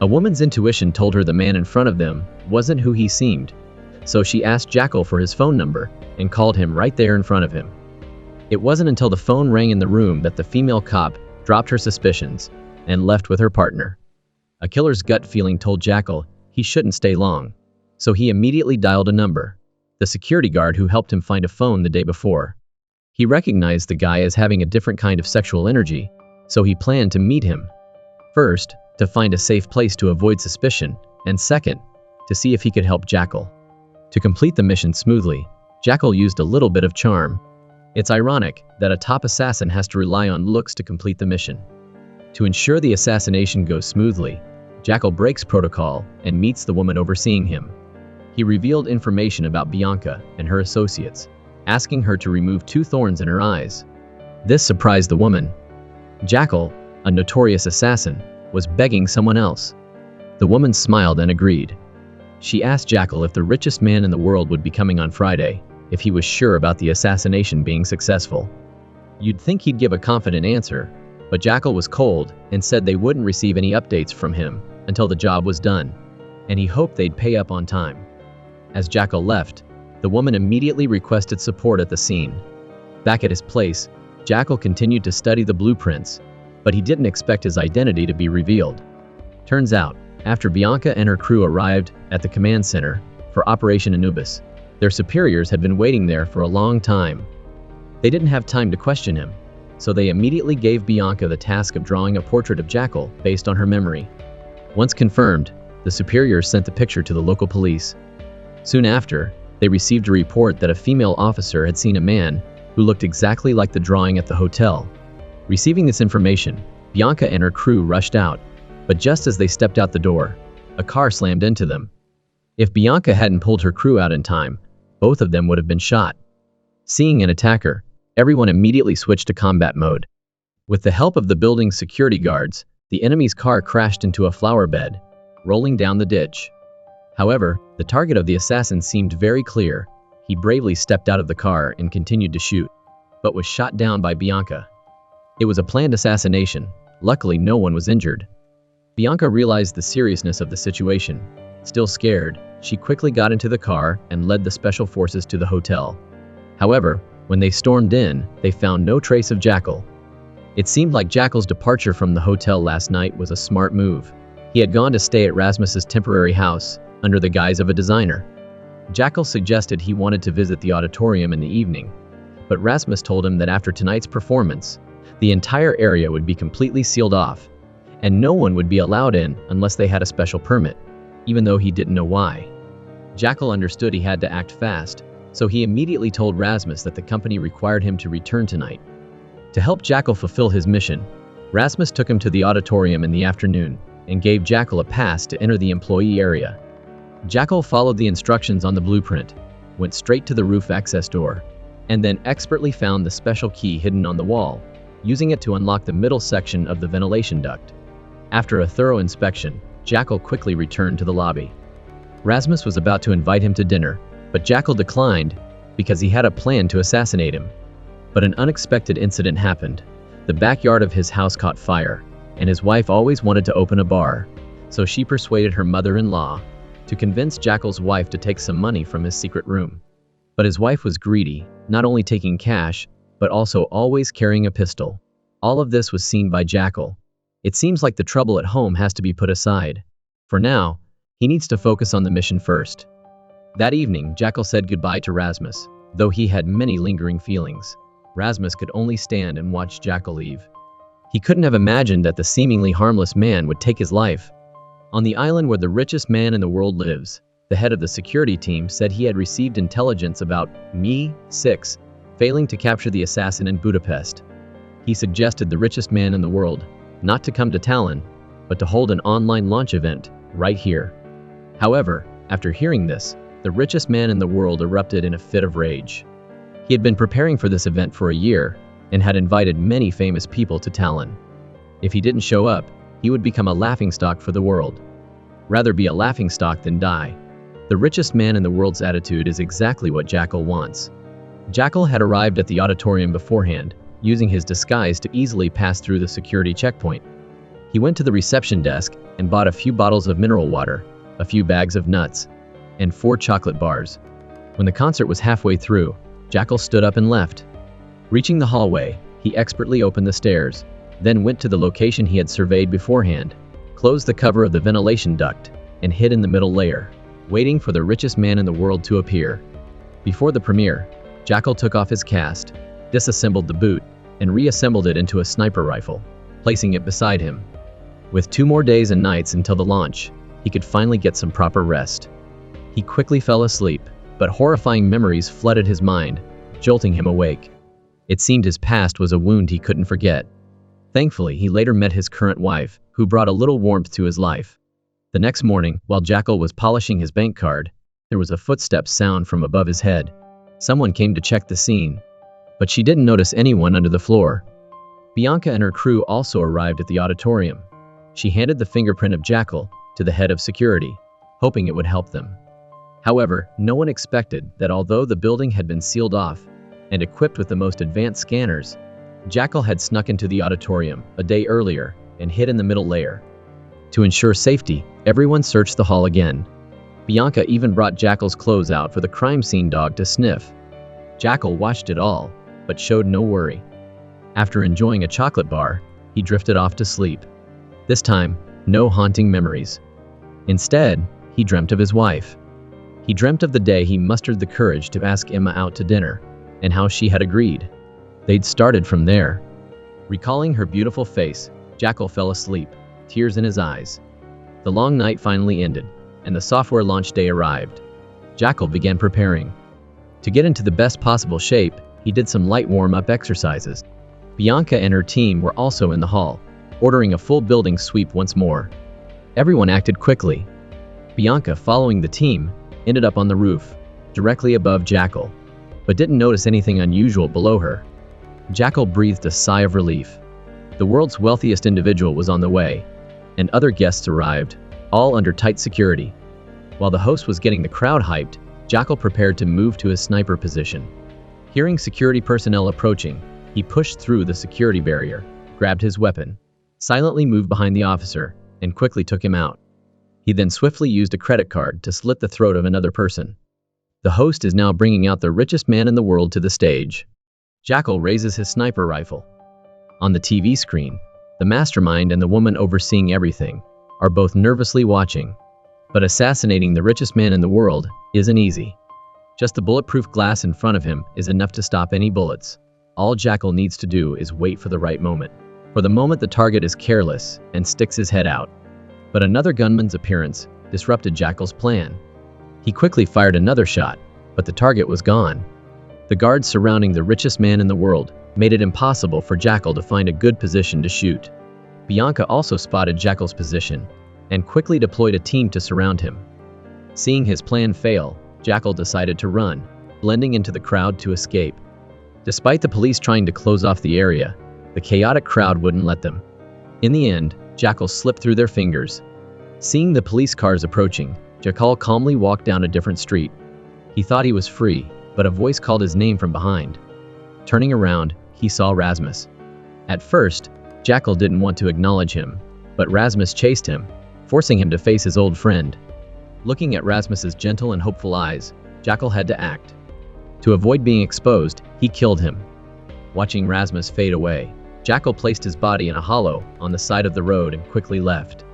A woman's intuition told her the man in front of them wasn't who he seemed, so she asked Jackal for his phone number and called him right there in front of him. It wasn't until the phone rang in the room that the female cop dropped her suspicions and left with her partner. A killer's gut feeling told Jackal he shouldn't stay long, so he immediately dialed a number, the security guard who helped him find a phone the day before. He recognized the guy as having a different kind of sexual energy, so he planned to meet him. First, to find a safe place to avoid suspicion, and second, to see if he could help Jackal. To complete the mission smoothly, Jackal used a little bit of charm. It's ironic that a top assassin has to rely on looks to complete the mission. To ensure the assassination goes smoothly, Jackal breaks protocol and meets the woman overseeing him. He revealed information about Bianca and her associates, asking her to remove 2 thorns in her eyes. This surprised the woman. Jackal, a notorious assassin, was begging someone else. The woman smiled and agreed. She asked Jackal if the richest man in the world would be coming on Friday, if he was sure about the assassination being successful. You'd think he'd give a confident answer, but Jackal was cold and said they wouldn't receive any updates from him until the job was done, and he hoped they'd pay up on time. As Jackal left, the woman immediately requested support at the scene. Back at his place, Jackal continued to study the blueprints, but he didn't expect his identity to be revealed. Turns out, after Bianca and her crew arrived at the command center for Operation Anubis, their superiors had been waiting there for a long time. They didn't have time to question him, so they immediately gave Bianca the task of drawing a portrait of Jackal based on her memory. Once confirmed, the superiors sent the picture to the local police. Soon after, they received a report that a female officer had seen a man who looked exactly like the drawing at the hotel. Receiving this information, Bianca and her crew rushed out, but just as they stepped out the door, a car slammed into them. If Bianca hadn't pulled her crew out in time, both of them would have been shot. Seeing an attacker, everyone immediately switched to combat mode. With the help of the building's security guards, the enemy's car crashed into a flower bed, rolling down the ditch. However, the target of the assassin seemed very clear. He bravely stepped out of the car and continued to shoot, but was shot down by Bianca. It was a planned assassination. Luckily, no one was injured. Bianca realized the seriousness of the situation. Still scared, she quickly got into the car and led the special forces to the hotel. However, when they stormed in, they found no trace of Jackal. It seemed like Jackal's departure from the hotel last night was a smart move. He had gone to stay at Rasmus's temporary house, under the guise of a designer. Jackal suggested he wanted to visit the auditorium in the evening, but Rasmus told him that after tonight's performance, the entire area would be completely sealed off, and no one would be allowed in unless they had a special permit, even though he didn't know why. Jackal understood he had to act fast, so he immediately told Rasmus that the company required him to return tonight. To help Jackal fulfill his mission, Rasmus took him to the auditorium in the afternoon and gave Jackal a pass to enter the employee area. Jackal followed the instructions on the blueprint, went straight to the roof access door, and then expertly found the special key hidden on the wall, using it to unlock the middle section of the ventilation duct. After a thorough inspection, Jackal quickly returned to the lobby. Rasmus was about to invite him to dinner, but Jackal declined because he had a plan to assassinate him. But an unexpected incident happened. The backyard of his house caught fire, and his wife always wanted to open a bar, so she persuaded her mother-in-law to convince Jackal's wife to take some money from his secret room. But his wife was greedy, not only taking cash, but also always carrying a pistol. All of this was seen by Jackal. It seems like the trouble at home has to be put aside. For now, he needs to focus on the mission first. That evening, Jackal said goodbye to Rasmus, though he had many lingering feelings. Rasmus could only stand and watch Jackal leave. He couldn't have imagined that the seemingly harmless man would take his life. On the island where the richest man in the world lives, the head of the security team said he had received intelligence about Mi-6 failing to capture the assassin in Budapest. He suggested the richest man in the world not to come to Tallinn, but to hold an online launch event right here. However, after hearing this, the richest man in the world erupted in a fit of rage. He had been preparing for this event for a year and had invited many famous people to Tallinn. If he didn't show up, he would become a laughingstock for the world. Rather be a laughingstock than die. The richest man in the world's attitude is exactly what Jackal wants. Jackal had arrived at the auditorium beforehand, using his disguise to easily pass through the security checkpoint. He went to the reception desk and bought a few bottles of mineral water, a few bags of nuts, and 4 chocolate bars. When the concert was halfway through, Jackal stood up and left. Reaching the hallway, he expertly opened the stairs, then went to the location he had surveyed beforehand, closed the cover of the ventilation duct, and hid in the middle layer, waiting for the richest man in the world to appear. Before the premiere, Jackal took off his cast, disassembled the boot, and reassembled it into a sniper rifle, placing it beside him. With 2 more days and nights until the launch, he could finally get some proper rest. He quickly fell asleep, but horrifying memories flooded his mind, jolting him awake. It seemed his past was a wound he couldn't forget. Thankfully, he later met his current wife, who brought a little warmth to his life. The next morning, while Jackal was polishing his bank card, there was a footstep sound from above his head. Someone came to check the scene, but she didn't notice anyone under the floor. Bianca and her crew also arrived at the auditorium. She handed the fingerprint of Jackal to the head of security, hoping it would help them. However, no one expected that although the building had been sealed off and equipped with the most advanced scanners, Jackal had snuck into the auditorium a day earlier and hid in the middle layer. To ensure safety, everyone searched the hall again. Bianca even brought Jackal's clothes out for the crime scene dog to sniff. Jackal watched it all, but showed no worry. After enjoying a chocolate bar, he drifted off to sleep. This time, no haunting memories. Instead, he dreamt of his wife. He dreamt of the day he mustered the courage to ask Emma out to dinner, and how she had agreed. They'd started from there. Recalling her beautiful face, Jackal fell asleep, tears in his eyes. The long night finally ended, and the software launch day arrived. Jackal began preparing. To get into the best possible shape, he did some light warm-up exercises. Bianca and her team were also in the hall, ordering a full building sweep once more. Everyone acted quickly. Bianca, following the team, ended up on the roof, directly above Jackal, but didn't notice anything unusual below her. Jackal breathed a sigh of relief. The world's wealthiest individual was on the way, and other guests arrived, all under tight security. While the host was getting the crowd hyped, Jackal prepared to move to his sniper position. Hearing security personnel approaching, he pushed through the security barrier, grabbed his weapon, silently moved behind the officer, and quickly took him out. He then swiftly used a credit card to slit the throat of another person. The host is now bringing out the richest man in the world to the stage. Jackal raises his sniper rifle. On the TV screen, the mastermind and the woman overseeing everything are both nervously watching. But assassinating the richest man in the world isn't easy. Just the bulletproof glass in front of him is enough to stop any bullets. All Jackal needs to do is wait for the right moment. For the moment, the target is careless and sticks his head out. But another gunman's appearance disrupted Jackal's plan. He quickly fired another shot, but the target was gone. The guards surrounding the richest man in the world made it impossible for Jackal to find a good position to shoot. Bianca also spotted Jackal's position and quickly deployed a team to surround him. Seeing his plan fail, Jackal decided to run, blending into the crowd to escape. Despite the police trying to close off the area, the chaotic crowd wouldn't let them. In the end, Jackal slipped through their fingers. Seeing the police cars approaching, Jackal calmly walked down a different street. He thought he was free, but a voice called his name from behind. Turning around, he saw Rasmus. At first, Jackal didn't want to acknowledge him, but Rasmus chased him, forcing him to face his old friend. Looking at Rasmus's gentle and hopeful eyes, Jackal had to act. To avoid being exposed, he killed him. Watching Rasmus fade away, Jackal placed his body in a hollow on the side of the road and quickly left.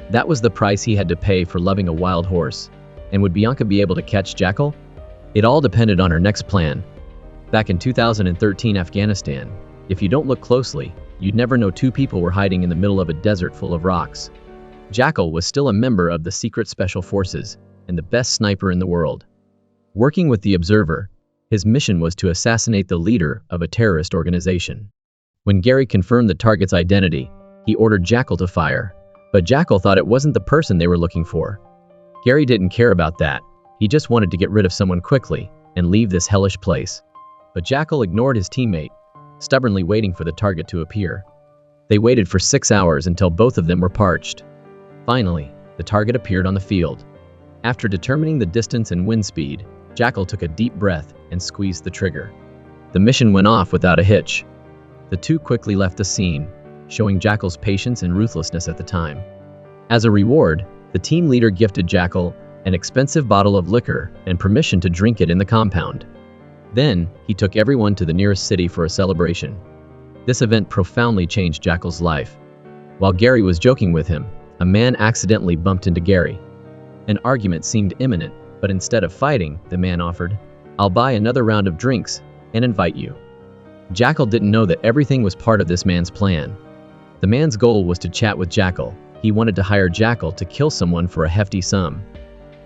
That was the price he had to pay for loving a wild horse. And would Bianca be able to catch Jackal? It all depended on her next plan. Back in 2013 Afghanistan, if you don't look closely, you'd never know 2 people were hiding in the middle of a desert full of rocks. Jackal was still a member of the secret special forces and the best sniper in the world. Working with the Observer, his mission was to assassinate the leader of a terrorist organization. When Gary confirmed the target's identity, he ordered Jackal to fire, but Jackal thought it wasn't the person they were looking for. Gary didn't care about that. He just wanted to get rid of someone quickly and leave this hellish place. But Jackal ignored his teammate, stubbornly waiting for the target to appear. They waited for 6 hours until both of them were parched. Finally, the target appeared on the field. After determining the distance and wind speed, Jackal took a deep breath and squeezed the trigger. The mission went off without a hitch. The two quickly left the scene, showing Jackal's patience and ruthlessness at the time. As a reward, the team leader gifted Jackal an expensive bottle of liquor and permission to drink it in the compound. Then, he took everyone to the nearest city for a celebration. This event profoundly changed Jackal's life. While Gary was joking with him, a man accidentally bumped into Gary. An argument seemed imminent, but instead of fighting, the man offered, "I'll buy another round of drinks and invite you." Jackal didn't know that everything was part of this man's plan. The man's goal was to chat with Jackal. He wanted to hire Jackal to kill someone for a hefty sum.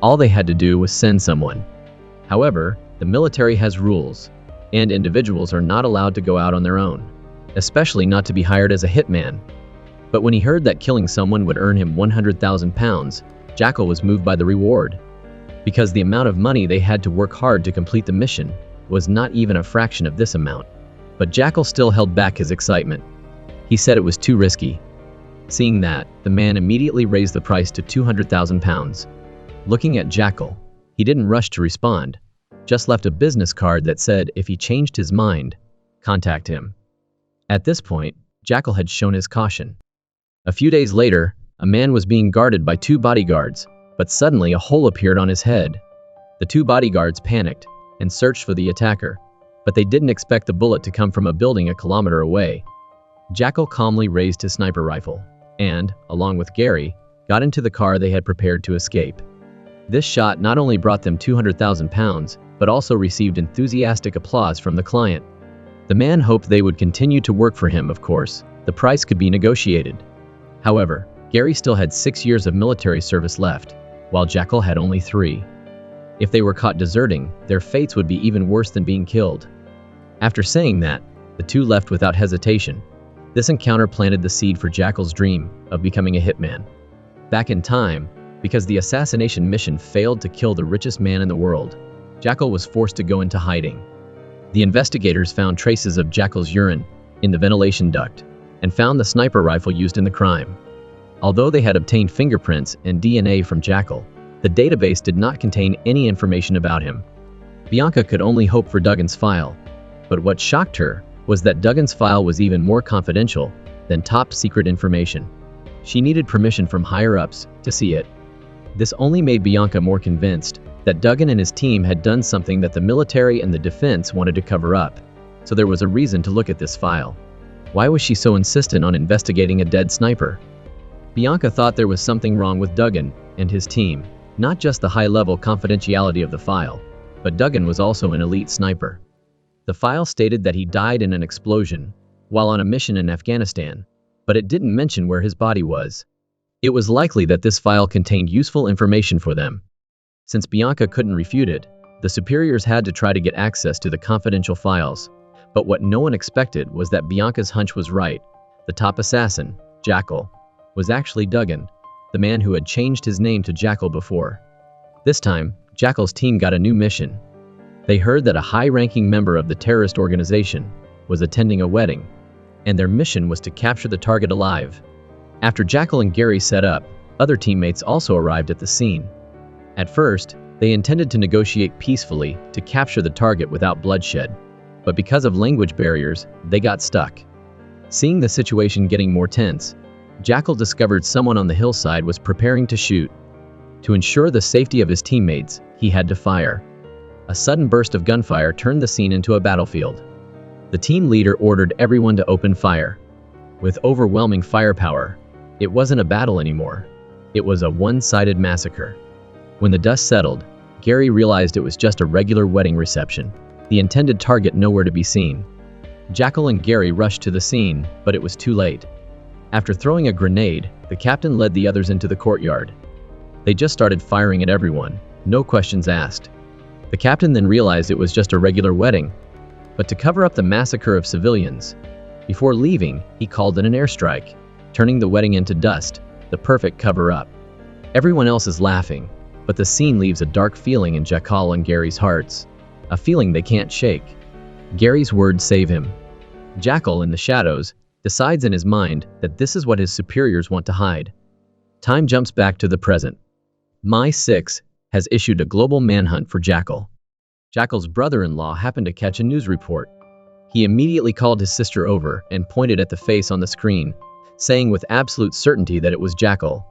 All they had to do was send someone. However, the military has rules, and individuals are not allowed to go out on their own, especially not to be hired as a hitman. But when he heard that killing someone would earn him 100,000 pounds, Jackal was moved by the reward. Because the amount of money they had to work hard to complete the mission was not even a fraction of this amount. But Jackal still held back his excitement. He said it was too risky. Seeing that, the man immediately raised the price to 200,000 pounds. Looking at Jackal, he didn't rush to respond, just left a business card that said if he changed his mind, contact him. At this point, Jackal had shown his caution. A few days later, a man was being guarded by 2 bodyguards, but suddenly a hole appeared on his head. The 2 bodyguards panicked and searched for the attacker, but they didn't expect the bullet to come from a building a kilometer away. Jackal calmly raised his sniper rifle and, along with Gary, got into the car they had prepared to escape. This shot not only brought them 200,000 pounds, but also received enthusiastic applause from the client. The man hoped they would continue to work for him, of course. The price could be negotiated. However, Gary still had 6 years of military service left, while Jackal had only 3. If they were caught deserting, their fates would be even worse than being killed. After saying that, the two left without hesitation. This encounter planted the seed for Jackal's dream of becoming a hitman. Back in time, because the assassination mission failed to kill the richest man in the world, Jackal was forced to go into hiding. The investigators found traces of Jackal's urine in the ventilation duct and found the sniper rifle used in the crime. Although they had obtained fingerprints and DNA from Jackal, the database did not contain any information about him. Bianca could only hope for Duggan's file, but what shocked her was that Duggan's file was even more confidential than top-secret information. She needed permission from higher-ups to see it. This only made Bianca more convinced that Duggan and his team had done something that the military and the defense wanted to cover up, so there was a reason to look at this file. Why was she so insistent on investigating a dead sniper? Bianca thought there was something wrong with Duggan and his team, not just the high-level confidentiality of the file, but Duggan was also an elite sniper. The file stated that he died in an explosion while on a mission in Afghanistan, but it didn't mention where his body was. It was likely that this file contained useful information for them. Since Bianca couldn't refute it, the superiors had to try to get access to the confidential files. But what no one expected was that Bianca's hunch was right. The top assassin, Jackal, was actually Duggan, the man who had changed his name to Jackal before. This time, Jackal's team got a new mission. They heard that a high-ranking member of the terrorist organization was attending a wedding, and their mission was to capture the target alive. After Jackal and Gary set up, other teammates also arrived at the scene. At first, they intended to negotiate peacefully to capture the target without bloodshed, but because of language barriers, they got stuck. Seeing the situation getting more tense, Jackal discovered someone on the hillside was preparing to shoot. To ensure the safety of his teammates, he had to fire. A sudden burst of gunfire turned the scene into a battlefield. The team leader ordered everyone to open fire. With overwhelming firepower, it wasn't a battle anymore. It was a one-sided massacre. When the dust settled, Gary realized it was just a regular wedding reception, the intended target nowhere to be seen. Jackal and Gary rushed to the scene, but it was too late. After throwing a grenade, The captain led the others into the courtyard. They just started firing at everyone, no questions asked. The captain then realized it was just a regular wedding, but to cover up the massacre of civilians. Before leaving, he called in an airstrike, turning the wedding into dust, the perfect cover-up. Everyone else is laughing, but the scene leaves a dark feeling in Jackal and Gary's hearts, a feeling they can't shake. Gary's words save him. Jackal, in the shadows, decides in his mind that this is what his superiors want to hide. Time jumps back to the present. MI6 has issued a global manhunt for Jackal. Jackal's brother-in-law happened to catch a news report. He immediately called his sister over and pointed at the face on the screen, saying with absolute certainty that it was Jackal.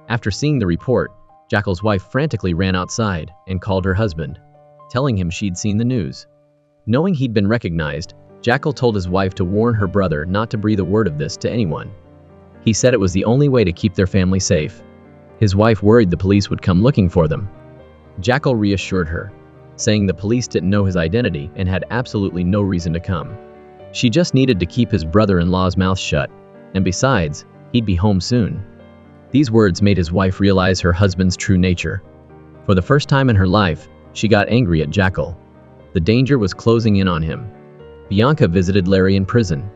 After seeing the report, Jackal's wife frantically ran outside and called her husband, telling him she'd seen the news. Knowing he'd been recognized, Jackal told his wife to warn her brother not to breathe a word of this to anyone. He said it was the only way to keep their family safe. His wife worried the police would come looking for them. Jackal reassured her, saying the police didn't know his identity and had absolutely no reason to come. She just needed to keep his brother-in-law's mouth shut, and besides, he'd be home soon. These words made his wife realize her husband's true nature. For the first time in her life, she got angry at Jackal. The danger was closing in on him. Bianca visited Larry in prison.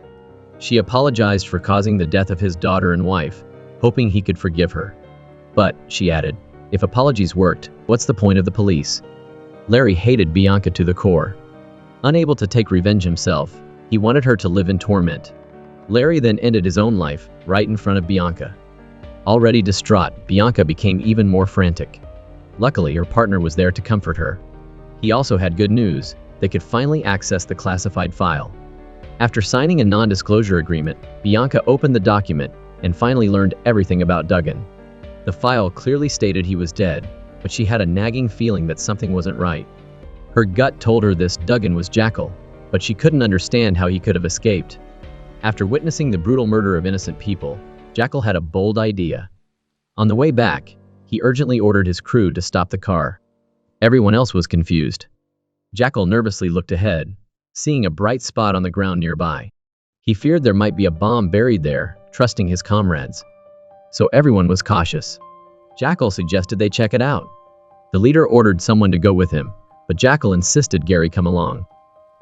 She apologized for causing the death of his daughter and wife, hoping he could forgive her. But, she added, if apologies worked, what's the point of the police? Larry hated Bianca to the core. Unable to take revenge himself, he wanted her to live in torment. Larry then ended his own life, right in front of Bianca. Already distraught, Bianca became even more frantic. Luckily, her partner was there to comfort her. He also had good news. They could finally access the classified file. After signing a non-disclosure agreement, Bianca opened the document and finally learned everything about Duggan. The file clearly stated he was dead, but she had a nagging feeling that something wasn't right. Her gut told her this Duggan was Jackal, but she couldn't understand how he could have escaped. After witnessing the brutal murder of innocent people, Jackal had a bold idea. On the way back, he urgently ordered his crew to stop the car. Everyone else was confused. Jackal nervously looked ahead, seeing a bright spot on the ground nearby. He feared there might be a bomb buried there, trusting his comrades. So everyone was cautious. Jackal suggested they check it out. The leader ordered someone to go with him, but Jackal insisted Gary come along.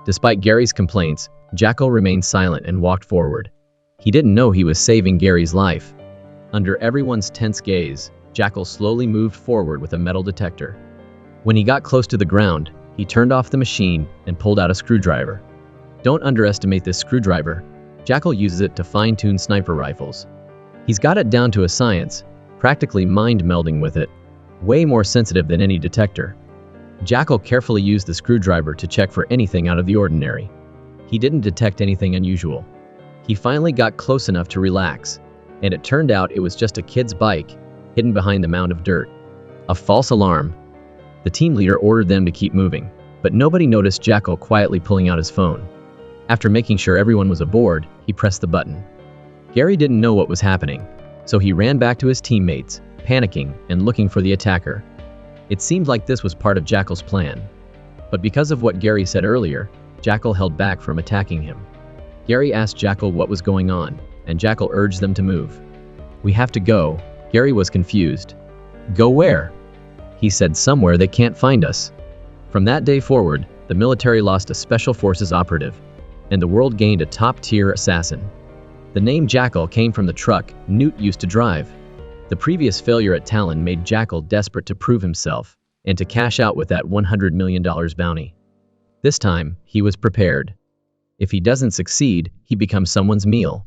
Despite Gary's complaints, Jackal remained silent and walked forward. He didn't know he was saving Gary's life. Under everyone's tense gaze, Jackal slowly moved forward with a metal detector. When he got close to the ground, he turned off the machine and pulled out a screwdriver. Don't underestimate this screwdriver. Jackal uses it to fine-tune sniper rifles. He's got it down to a science, practically mind-melding with it, way more sensitive than any detector. Jackal carefully used the screwdriver to check for anything out of the ordinary. He didn't detect anything unusual. He finally got close enough to relax, and it turned out it was just a kid's bike, hidden behind the mound of dirt. A false alarm. The team leader ordered them to keep moving, but nobody noticed Jackal quietly pulling out his phone. After making sure everyone was aboard, he pressed the button. Gary didn't know what was happening, so he ran back to his teammates, panicking and looking for the attacker. It seemed like this was part of Jackal's plan. But because of what Gary said earlier, Jackal held back from attacking him. Gary asked Jackal what was going on, and Jackal urged them to move. "We have to go." Gary was confused. "Go where?" He said, "Somewhere they can't find us." From that day forward, the military lost a special forces operative, and the world gained a top-tier assassin. The name Jackal came from the truck Newt used to drive. The previous failure at Talon made Jackal desperate to prove himself and to cash out with that $100 million bounty. This time, he was prepared. If he doesn't succeed, he becomes someone's meal.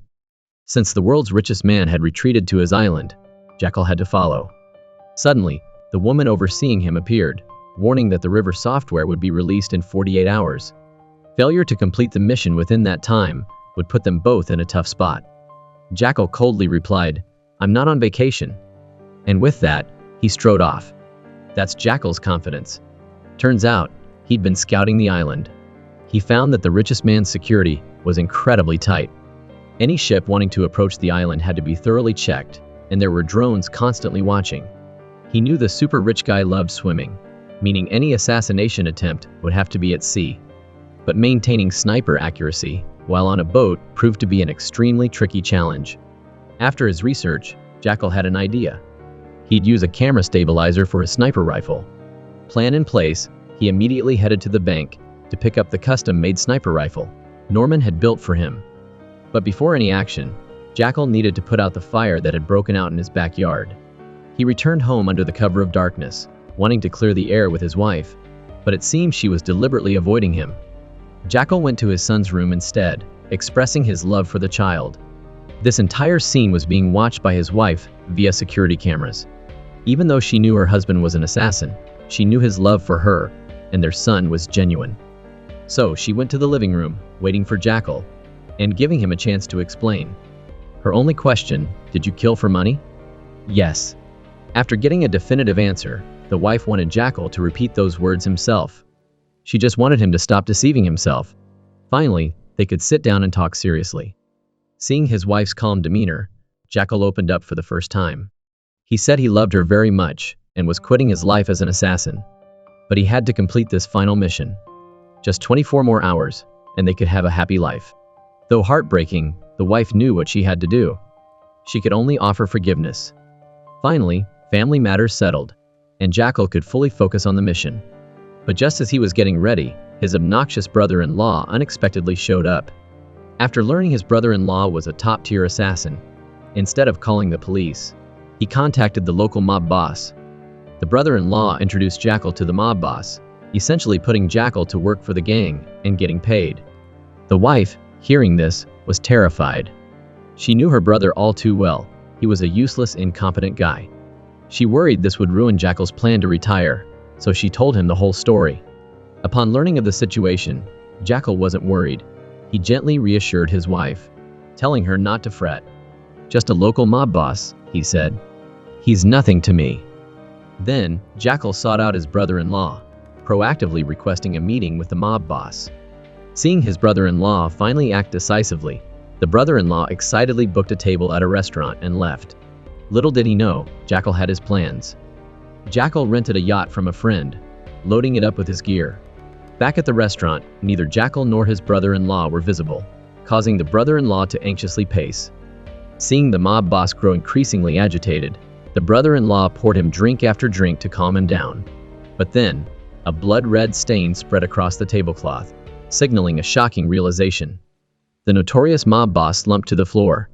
Since the world's richest man had retreated to his island, Jackal had to follow. Suddenly, the woman overseeing him appeared, warning that the river software would be released in 48 hours. Failure to complete the mission within that time would put them both in a tough spot. Jackal coldly replied, "I'm not on vacation." And with that, he strode off. That's Jackal's confidence. Turns out, he'd been scouting the island. He found that the richest man's security was incredibly tight. Any ship wanting to approach the island had to be thoroughly checked, and there were drones constantly watching. He knew the super rich guy loved swimming, meaning any assassination attempt would have to be at sea. But maintaining sniper accuracy while on a boat proved to be an extremely tricky challenge. After his research, Jackal had an idea. He'd use a camera stabilizer for his sniper rifle. Plan in place, he immediately headed to the bank to pick up the custom-made sniper rifle Norman had built for him. But before any action, Jackal needed to put out the fire that had broken out in his backyard. He returned home under the cover of darkness, wanting to clear the air with his wife, but it seemed she was deliberately avoiding him. Jackal went to his son's room instead, expressing his love for the child. This entire scene was being watched by his wife via security cameras. Even though she knew her husband was an assassin, she knew his love for her and their son was genuine. So she went to the living room, waiting for Jackal, and giving him a chance to explain. Her only question, did you kill for money? Yes. After getting a definitive answer, the wife wanted Jackal to repeat those words himself. She just wanted him to stop deceiving himself. Finally, they could sit down and talk seriously. Seeing his wife's calm demeanor, Jackal opened up for the first time. He said he loved her very much and was quitting his life as an assassin. But he had to complete this final mission. Just 24 more hours, and they could have a happy life. Though heartbreaking, the wife knew what she had to do. She could only offer forgiveness. Finally, family matters settled, and Jackal could fully focus on the mission. But just as he was getting ready, his obnoxious brother-in-law unexpectedly showed up. After learning his brother-in-law was a top-tier assassin, instead of calling the police, he contacted the local mob boss. The brother-in-law introduced Jackal to the mob boss, essentially putting Jackal to work for the gang and getting paid. The wife, hearing this, was terrified. She knew her brother all too well. He was a useless, incompetent guy. She worried this would ruin Jackal's plan to retire, so she told him the whole story. Upon learning of the situation, Jackal wasn't worried. He gently reassured his wife, telling her not to fret. Just a local mob boss, he said. He's nothing to me. Then, Jackal sought out his brother-in-law, proactively requesting a meeting with the mob boss. Seeing his brother-in-law finally act decisively, the brother-in-law excitedly booked a table at a restaurant and left. Little did he know, Jackal had his plans. Jackal rented a yacht from a friend, loading it up with his gear. Back at the restaurant, neither Jackal nor his brother-in-law were visible, causing the brother-in-law to anxiously pace. Seeing the mob boss grow increasingly agitated, the brother-in-law poured him drink after drink to calm him down. But then, a blood-red stain spread across the tablecloth, signaling a shocking realization. The notorious mob boss slumped to the floor.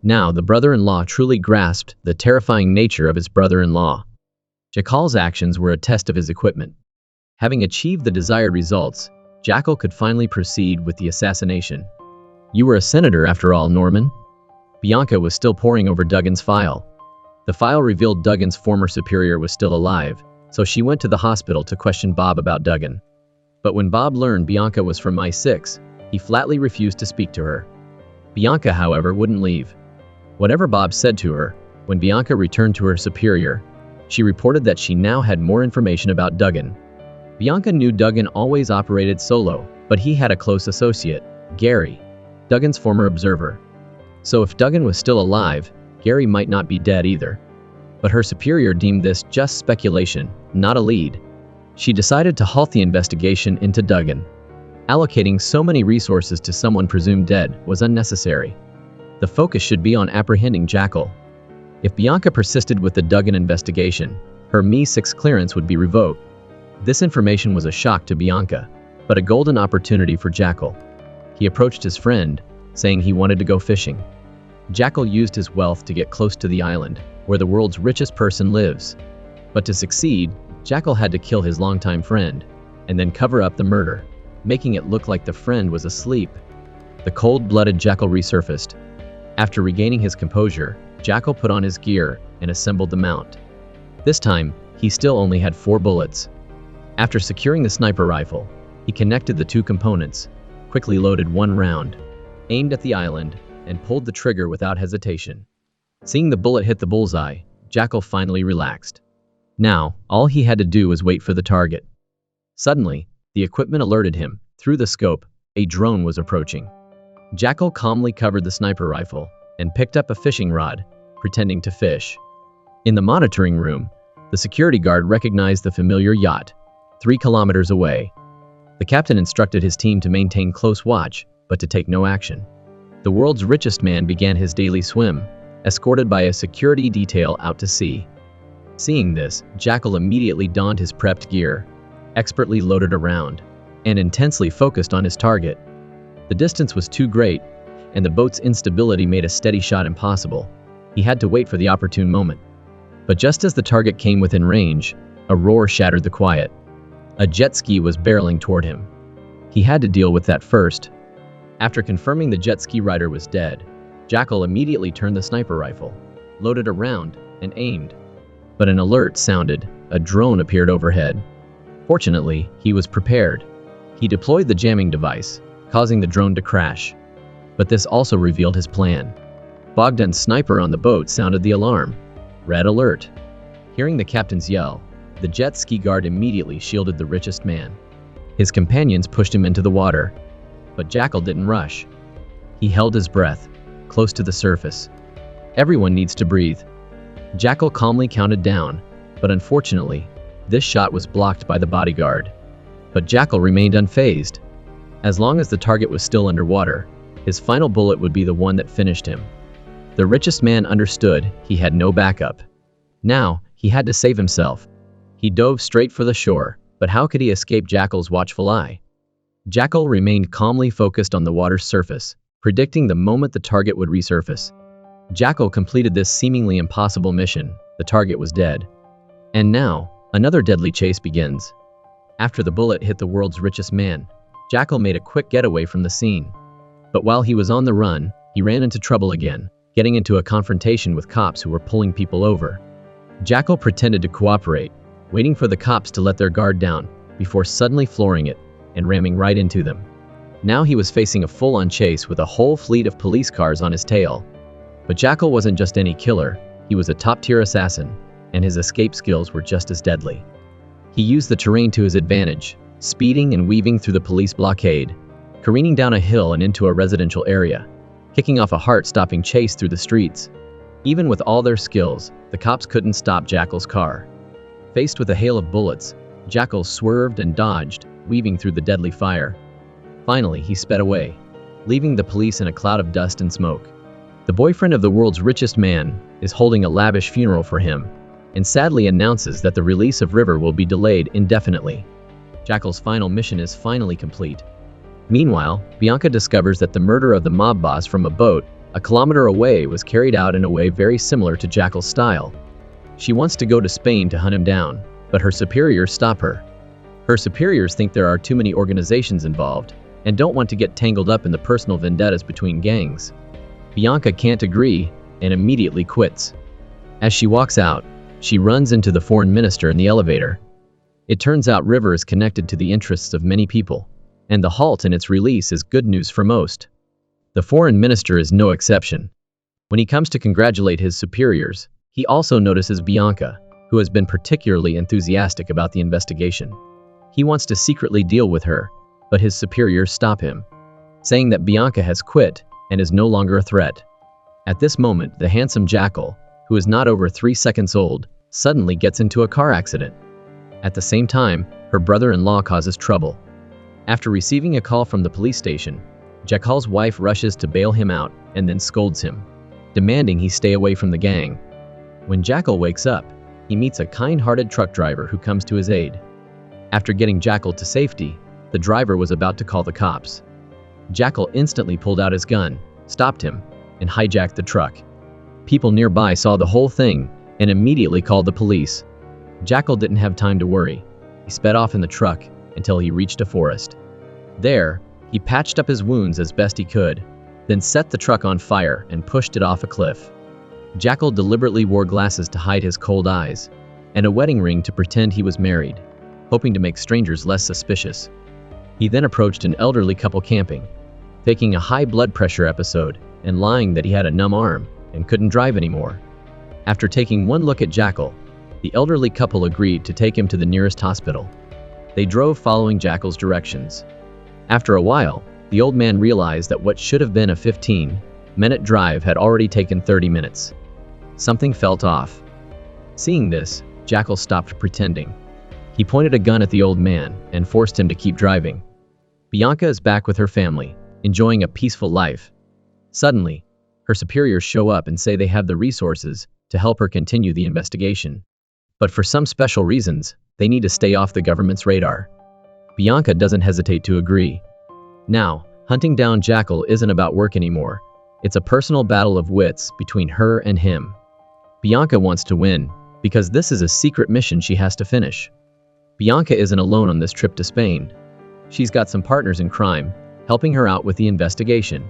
Now the brother-in-law truly grasped the terrifying nature of his brother-in-law. Jackal's actions were a test of his equipment. Having achieved the desired results, Jackal could finally proceed with the assassination. You were a senator after all, Norman? Bianca was still poring over Duggan's file. The file revealed Duggan's former superior was still alive, so she went to the hospital to question Bob about Duggan. But when Bob learned Bianca was from I-6, he flatly refused to speak to her. Bianca, however, wouldn't leave. Whatever Bob said to her, when Bianca returned to her superior, she reported that she now had more information about Duggan. Bianca knew Duggan always operated solo, but he had a close associate, Gary, Duggan's former observer. So if Duggan was still alive, Gary might not be dead either. But her superior deemed this just speculation, not a lead. She decided to halt the investigation into Duggan. Allocating so many resources to someone presumed dead was unnecessary. The focus should be on apprehending Jackal. If Bianca persisted with the Duggan investigation, her Mi-6 clearance would be revoked. This information was a shock to Bianca, but a golden opportunity for Jackal. He approached his friend, saying he wanted to go fishing. Jackal used his wealth to get close to the island, where the world's richest person lives. But to succeed, Jackal had to kill his longtime friend, and then cover up the murder, making it look like the friend was asleep. The cold-blooded Jackal resurfaced. After regaining his composure, Jackal put on his gear and assembled the mount. This time, he still only had 4 bullets. After securing the sniper rifle, he connected the 2 components, quickly loaded 1 round, aimed at the island, and pulled the trigger without hesitation. Seeing the bullet hit the bullseye, Jackal finally relaxed. Now, all he had to do was wait for the target. Suddenly, the equipment alerted him. Through the scope, a drone was approaching. Jackal calmly covered the sniper rifle and picked up a fishing rod, pretending to fish. In the monitoring room, the security guard recognized the familiar yacht, 3 kilometers away. The captain instructed his team to maintain close watch, but to take no action. The world's richest man began his daily swim, escorted by a security detail out to sea. Seeing this, Jackal immediately donned his prepped gear, expertly loaded a round, and intensely focused on his target. The distance was too great, and the boat's instability made a steady shot impossible. He had to wait for the opportune moment. But just as the target came within range, a roar shattered the quiet. A jet ski was barreling toward him. He had to deal with that first. After confirming the jet ski rider was dead, Jackal immediately turned the sniper rifle, loaded a round, and aimed. But an alert sounded. A drone appeared overhead. Fortunately, he was prepared. He deployed the jamming device, causing the drone to crash. But this also revealed his plan. Bogdan's sniper on the boat sounded the alarm. Red alert. Hearing the captain's yell, the jet ski guard immediately shielded the richest man. His companions pushed him into the water. But Jackal didn't rush. He held his breath, close to the surface. Everyone needs to breathe. Jackal calmly counted down, but unfortunately, this shot was blocked by the bodyguard. But Jackal remained unfazed. As long as the target was still underwater, his final bullet would be the one that finished him. The richest man understood he had no backup. Now, he had to save himself. He dove straight for the shore, but how could he escape Jackal's watchful eye? Jackal remained calmly focused on the water's surface, predicting the moment the target would resurface. Jackal completed this seemingly impossible mission. The target was dead. And now, another deadly chase begins. After the bullet hit the world's richest man, Jackal made a quick getaway from the scene. But while he was on the run, he ran into trouble again, getting into a confrontation with cops who were pulling people over. Jackal pretended to cooperate, waiting for the cops to let their guard down, before suddenly flooring it and ramming right into them. Now he was facing a full-on chase with a whole fleet of police cars on his tail. But Jackal wasn't just any killer, he was a top-tier assassin, and his escape skills were just as deadly. He used the terrain to his advantage, speeding and weaving through the police blockade, careening down a hill and into a residential area, kicking off a heart-stopping chase through the streets. Even with all their skills, the cops couldn't stop Jackal's car. Faced with a hail of bullets, Jackal swerved and dodged, weaving through the deadly fire. Finally, he sped away, leaving the police in a cloud of dust and smoke. The boyfriend of the world's richest man is holding a lavish funeral for him, and sadly announces that the release of River will be delayed indefinitely. Jackal's final mission is finally complete. Meanwhile, Bianca discovers that the murder of the mob boss from a boat a kilometer away was carried out in a way very similar to Jackal's style. She wants to go to Spain to hunt him down, but her superiors stop her. Her superiors think there are too many organizations involved, and don't want to get tangled up in the personal vendettas between gangs. Bianca can't agree, and immediately quits. As she walks out, she runs into the foreign minister in the elevator. It turns out River is connected to the interests of many people, and the halt in its release is good news for most. The foreign minister is no exception. When he comes to congratulate his superiors, he also notices Bianca, who has been particularly enthusiastic about the investigation. He wants to secretly deal with her, but his superiors stop him, saying that Bianca has quit and is no longer a threat. At this moment, the handsome Jackal, who is not over 3 seconds old, suddenly gets into a car accident. At the same time, her brother-in-law causes trouble. After receiving a call from the police station, Jackal's wife rushes to bail him out and then scolds him, demanding he stay away from the gang. When Jackal wakes up, he meets a kind-hearted truck driver who comes to his aid. After getting Jackal to safety, the driver was about to call the cops. Jackal instantly pulled out his gun, stopped him, and hijacked the truck. People nearby saw the whole thing and immediately called the police. Jackal didn't have time to worry. He sped off in the truck until he reached a forest. There, he patched up his wounds as best he could, then set the truck on fire and pushed it off a cliff. Jackal deliberately wore glasses to hide his cold eyes, and a wedding ring to pretend he was married, hoping to make strangers less suspicious. He then approached an elderly couple camping, faking a high blood pressure episode and lying that he had a numb arm and couldn't drive anymore. After taking one look at Jackal, the elderly couple agreed to take him to the nearest hospital. They drove following Jackal's directions. After a while, the old man realized that what should have been a 15-minute drive had already taken 30 minutes. Something felt off. Seeing this, Jackal stopped pretending. He pointed a gun at the old man and forced him to keep driving. Bianca is back with her family, enjoying a peaceful life. Suddenly, Her superiors show up and say they have the resources to help her continue the investigation. But for some special reasons, they need to stay off the government's radar. Bianca doesn't hesitate to agree. Now, hunting down Jackal isn't about work anymore. It's a personal battle of wits between her and him. Bianca wants to win, because this is a secret mission she has to finish. Bianca isn't alone on this trip to Spain. She's got some partners in crime, helping her out with the investigation.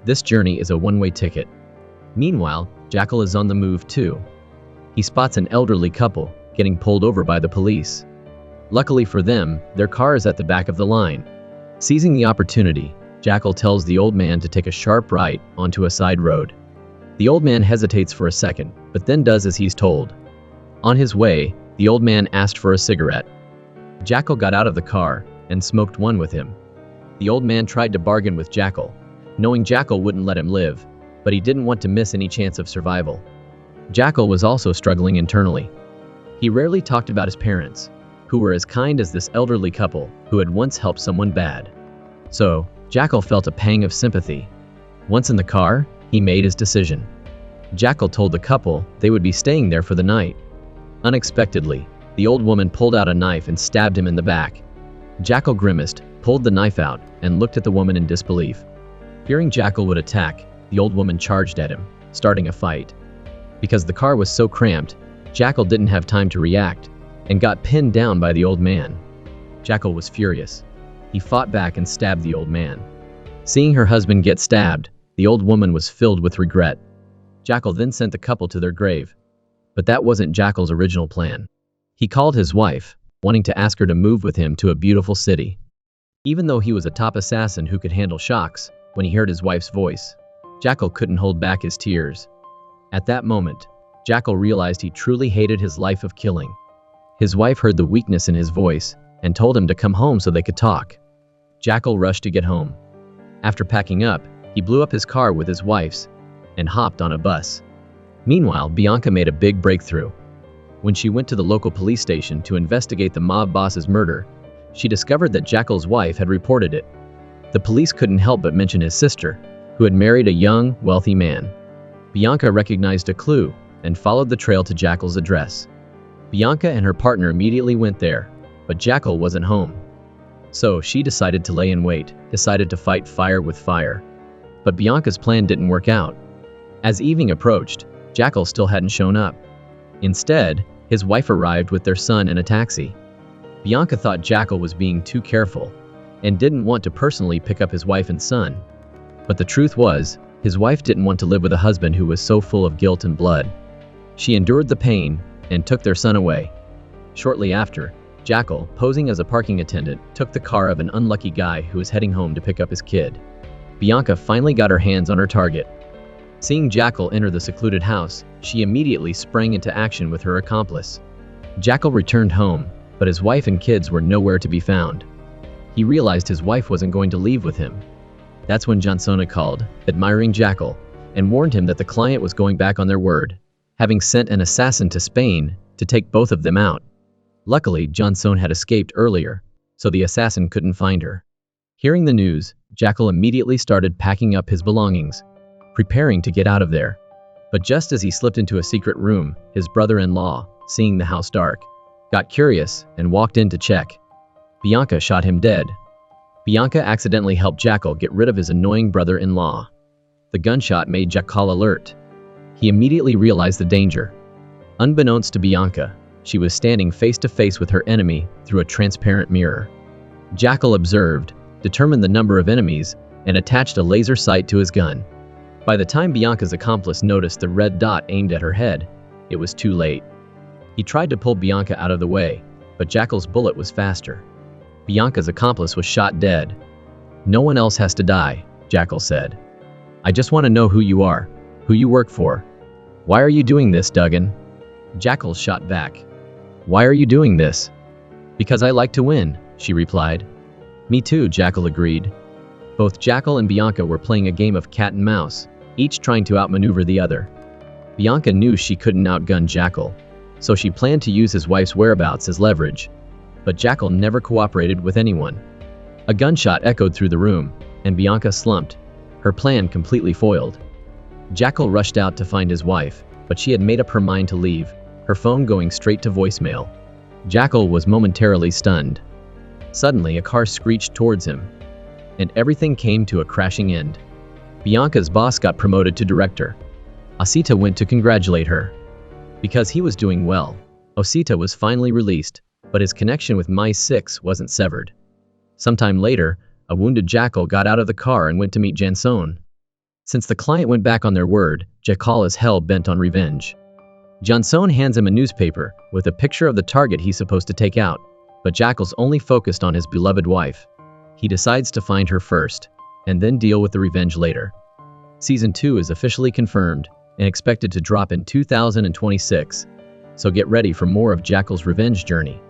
This journey is a one-way ticket. Meanwhile, Jackal is on the move too. He spots an elderly couple getting pulled over by the police. Luckily for them, their car is at the back of the line. Seizing the opportunity, Jackal tells the old man to take a sharp right onto a side road. The old man hesitates for a second, but then does as he's told. On his way, the old man asked for a cigarette. Jackal got out of the car and smoked one with him. The old man tried to bargain with Jackal, knowing Jackal wouldn't let him live, but he didn't want to miss any chance of survival. Jackal was also struggling internally. He rarely talked about his parents, who were as kind as this elderly couple who had once helped someone bad. So, Jackal felt a pang of sympathy. Once in the car, he made his decision. Jackal told the couple they would be staying there for the night. Unexpectedly, the old woman pulled out a knife and stabbed him in the back. Jackal grimaced, pulled the knife out, and looked at the woman in disbelief. Fearing Jackal would attack, the old woman charged at him, starting a fight. Because the car was so cramped, Jackal didn't have time to react, and got pinned down by the old man. Jackal was furious. He fought back and stabbed the old man. Seeing her husband get stabbed, the old woman was filled with regret. Jackal then sent the couple to their grave. But that wasn't Jackal's original plan. He called his wife, wanting to ask her to move with him to a beautiful city. Even though he was a top assassin who could handle shocks, when he heard his wife's voice, Jackal couldn't hold back his tears. At that moment, Jackal realized he truly hated his life of killing. His wife heard the weakness in his voice and told him to come home so they could talk. Jackal rushed to get home. After packing up, he blew up his car with his wife's and hopped on a bus. Meanwhile, Bianca made a big breakthrough. When she went to the local police station to investigate the mob boss's murder, she discovered that Jackal's wife had reported it. The police couldn't help but mention his sister, who had married a young, wealthy man. Bianca recognized a clue and followed the trail to Jackal's address. Bianca and her partner immediately went there, but Jackal wasn't home. So she decided to lay in wait, decided to fight fire with fire. But Bianca's plan didn't work out. As evening approached, Jackal still hadn't shown up. Instead, his wife arrived with their son in a taxi. Bianca thought Jackal was being too careful and didn't want to personally pick up his wife and son. But the truth was, his wife didn't want to live with a husband who was so full of guilt and blood. She endured the pain and took their son away. Shortly after, Jackal, posing as a parking attendant, took the car of an unlucky guy who was heading home to pick up his kid. Bianca finally got her hands on her target. Seeing Jackal enter the secluded house, she immediately sprang into action with her accomplice. Jackal returned home, but his wife and kids were nowhere to be found. He realized his wife wasn't going to leave with him. That's when Jansona called, admiring Jackal, and warned him that the client was going back on their word, having sent an assassin to Spain to take both of them out. Luckily, Jansona had escaped earlier, so the assassin couldn't find her. Hearing the news, Jackal immediately started packing up his belongings, preparing to get out of there. But just as he slipped into a secret room, his brother-in-law, seeing the house dark, got curious and walked in to check. Bianca shot him dead. Bianca accidentally helped Jackal get rid of his annoying brother-in-law. The gunshot made Jackal alert. He immediately realized the danger. Unbeknownst to Bianca, she was standing face to face with her enemy through a transparent mirror. Jackal observed, determined the number of enemies, and attached a laser sight to his gun. By the time Bianca's accomplice noticed the red dot aimed at her head, it was too late. He tried to pull Bianca out of the way, but Jackal's bullet was faster. Bianca's accomplice was shot dead. "No one else has to die," Jackal said. "I just want to know who you are, who you work for. Why are you doing this, Duggan?" Jackal shot back. "Why are you doing this?" "Because I like to win," she replied. "Me too," Jackal agreed. Both Jackal and Bianca were playing a game of cat and mouse, each trying to outmaneuver the other. Bianca knew she couldn't outgun Jackal, so she planned to use his wife's whereabouts as leverage. But Jackal never cooperated with anyone. A gunshot echoed through the room, and Bianca slumped, her plan completely foiled. Jackal rushed out to find his wife, but she had made up her mind to leave, her phone going straight to voicemail. Jackal was momentarily stunned. Suddenly, a car screeched towards him, and everything came to a crashing end. Bianca's boss got promoted to director. Osita went to congratulate her. Because he was doing well, Osita was finally released, but his connection with My 6 wasn't severed. Sometime later, a wounded Jackal got out of the car and went to meet Janson. Since the client went back on their word, Jackal is hell-bent on revenge. Janson hands him a newspaper with a picture of the target he's supposed to take out, but Jackal's only focused on his beloved wife. He decides to find her first, and then deal with the revenge later. Season 2 is officially confirmed and expected to drop in 2026, so get ready for more of Jackal's revenge journey.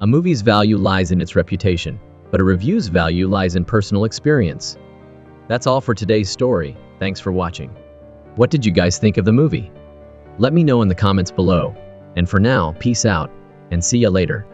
A movie's value lies in its reputation, but a review's value lies in personal experience. That's all for today's story. Thanks for watching. What did you guys think of the movie? Let me know in the comments below. And for now, peace out, and see ya later.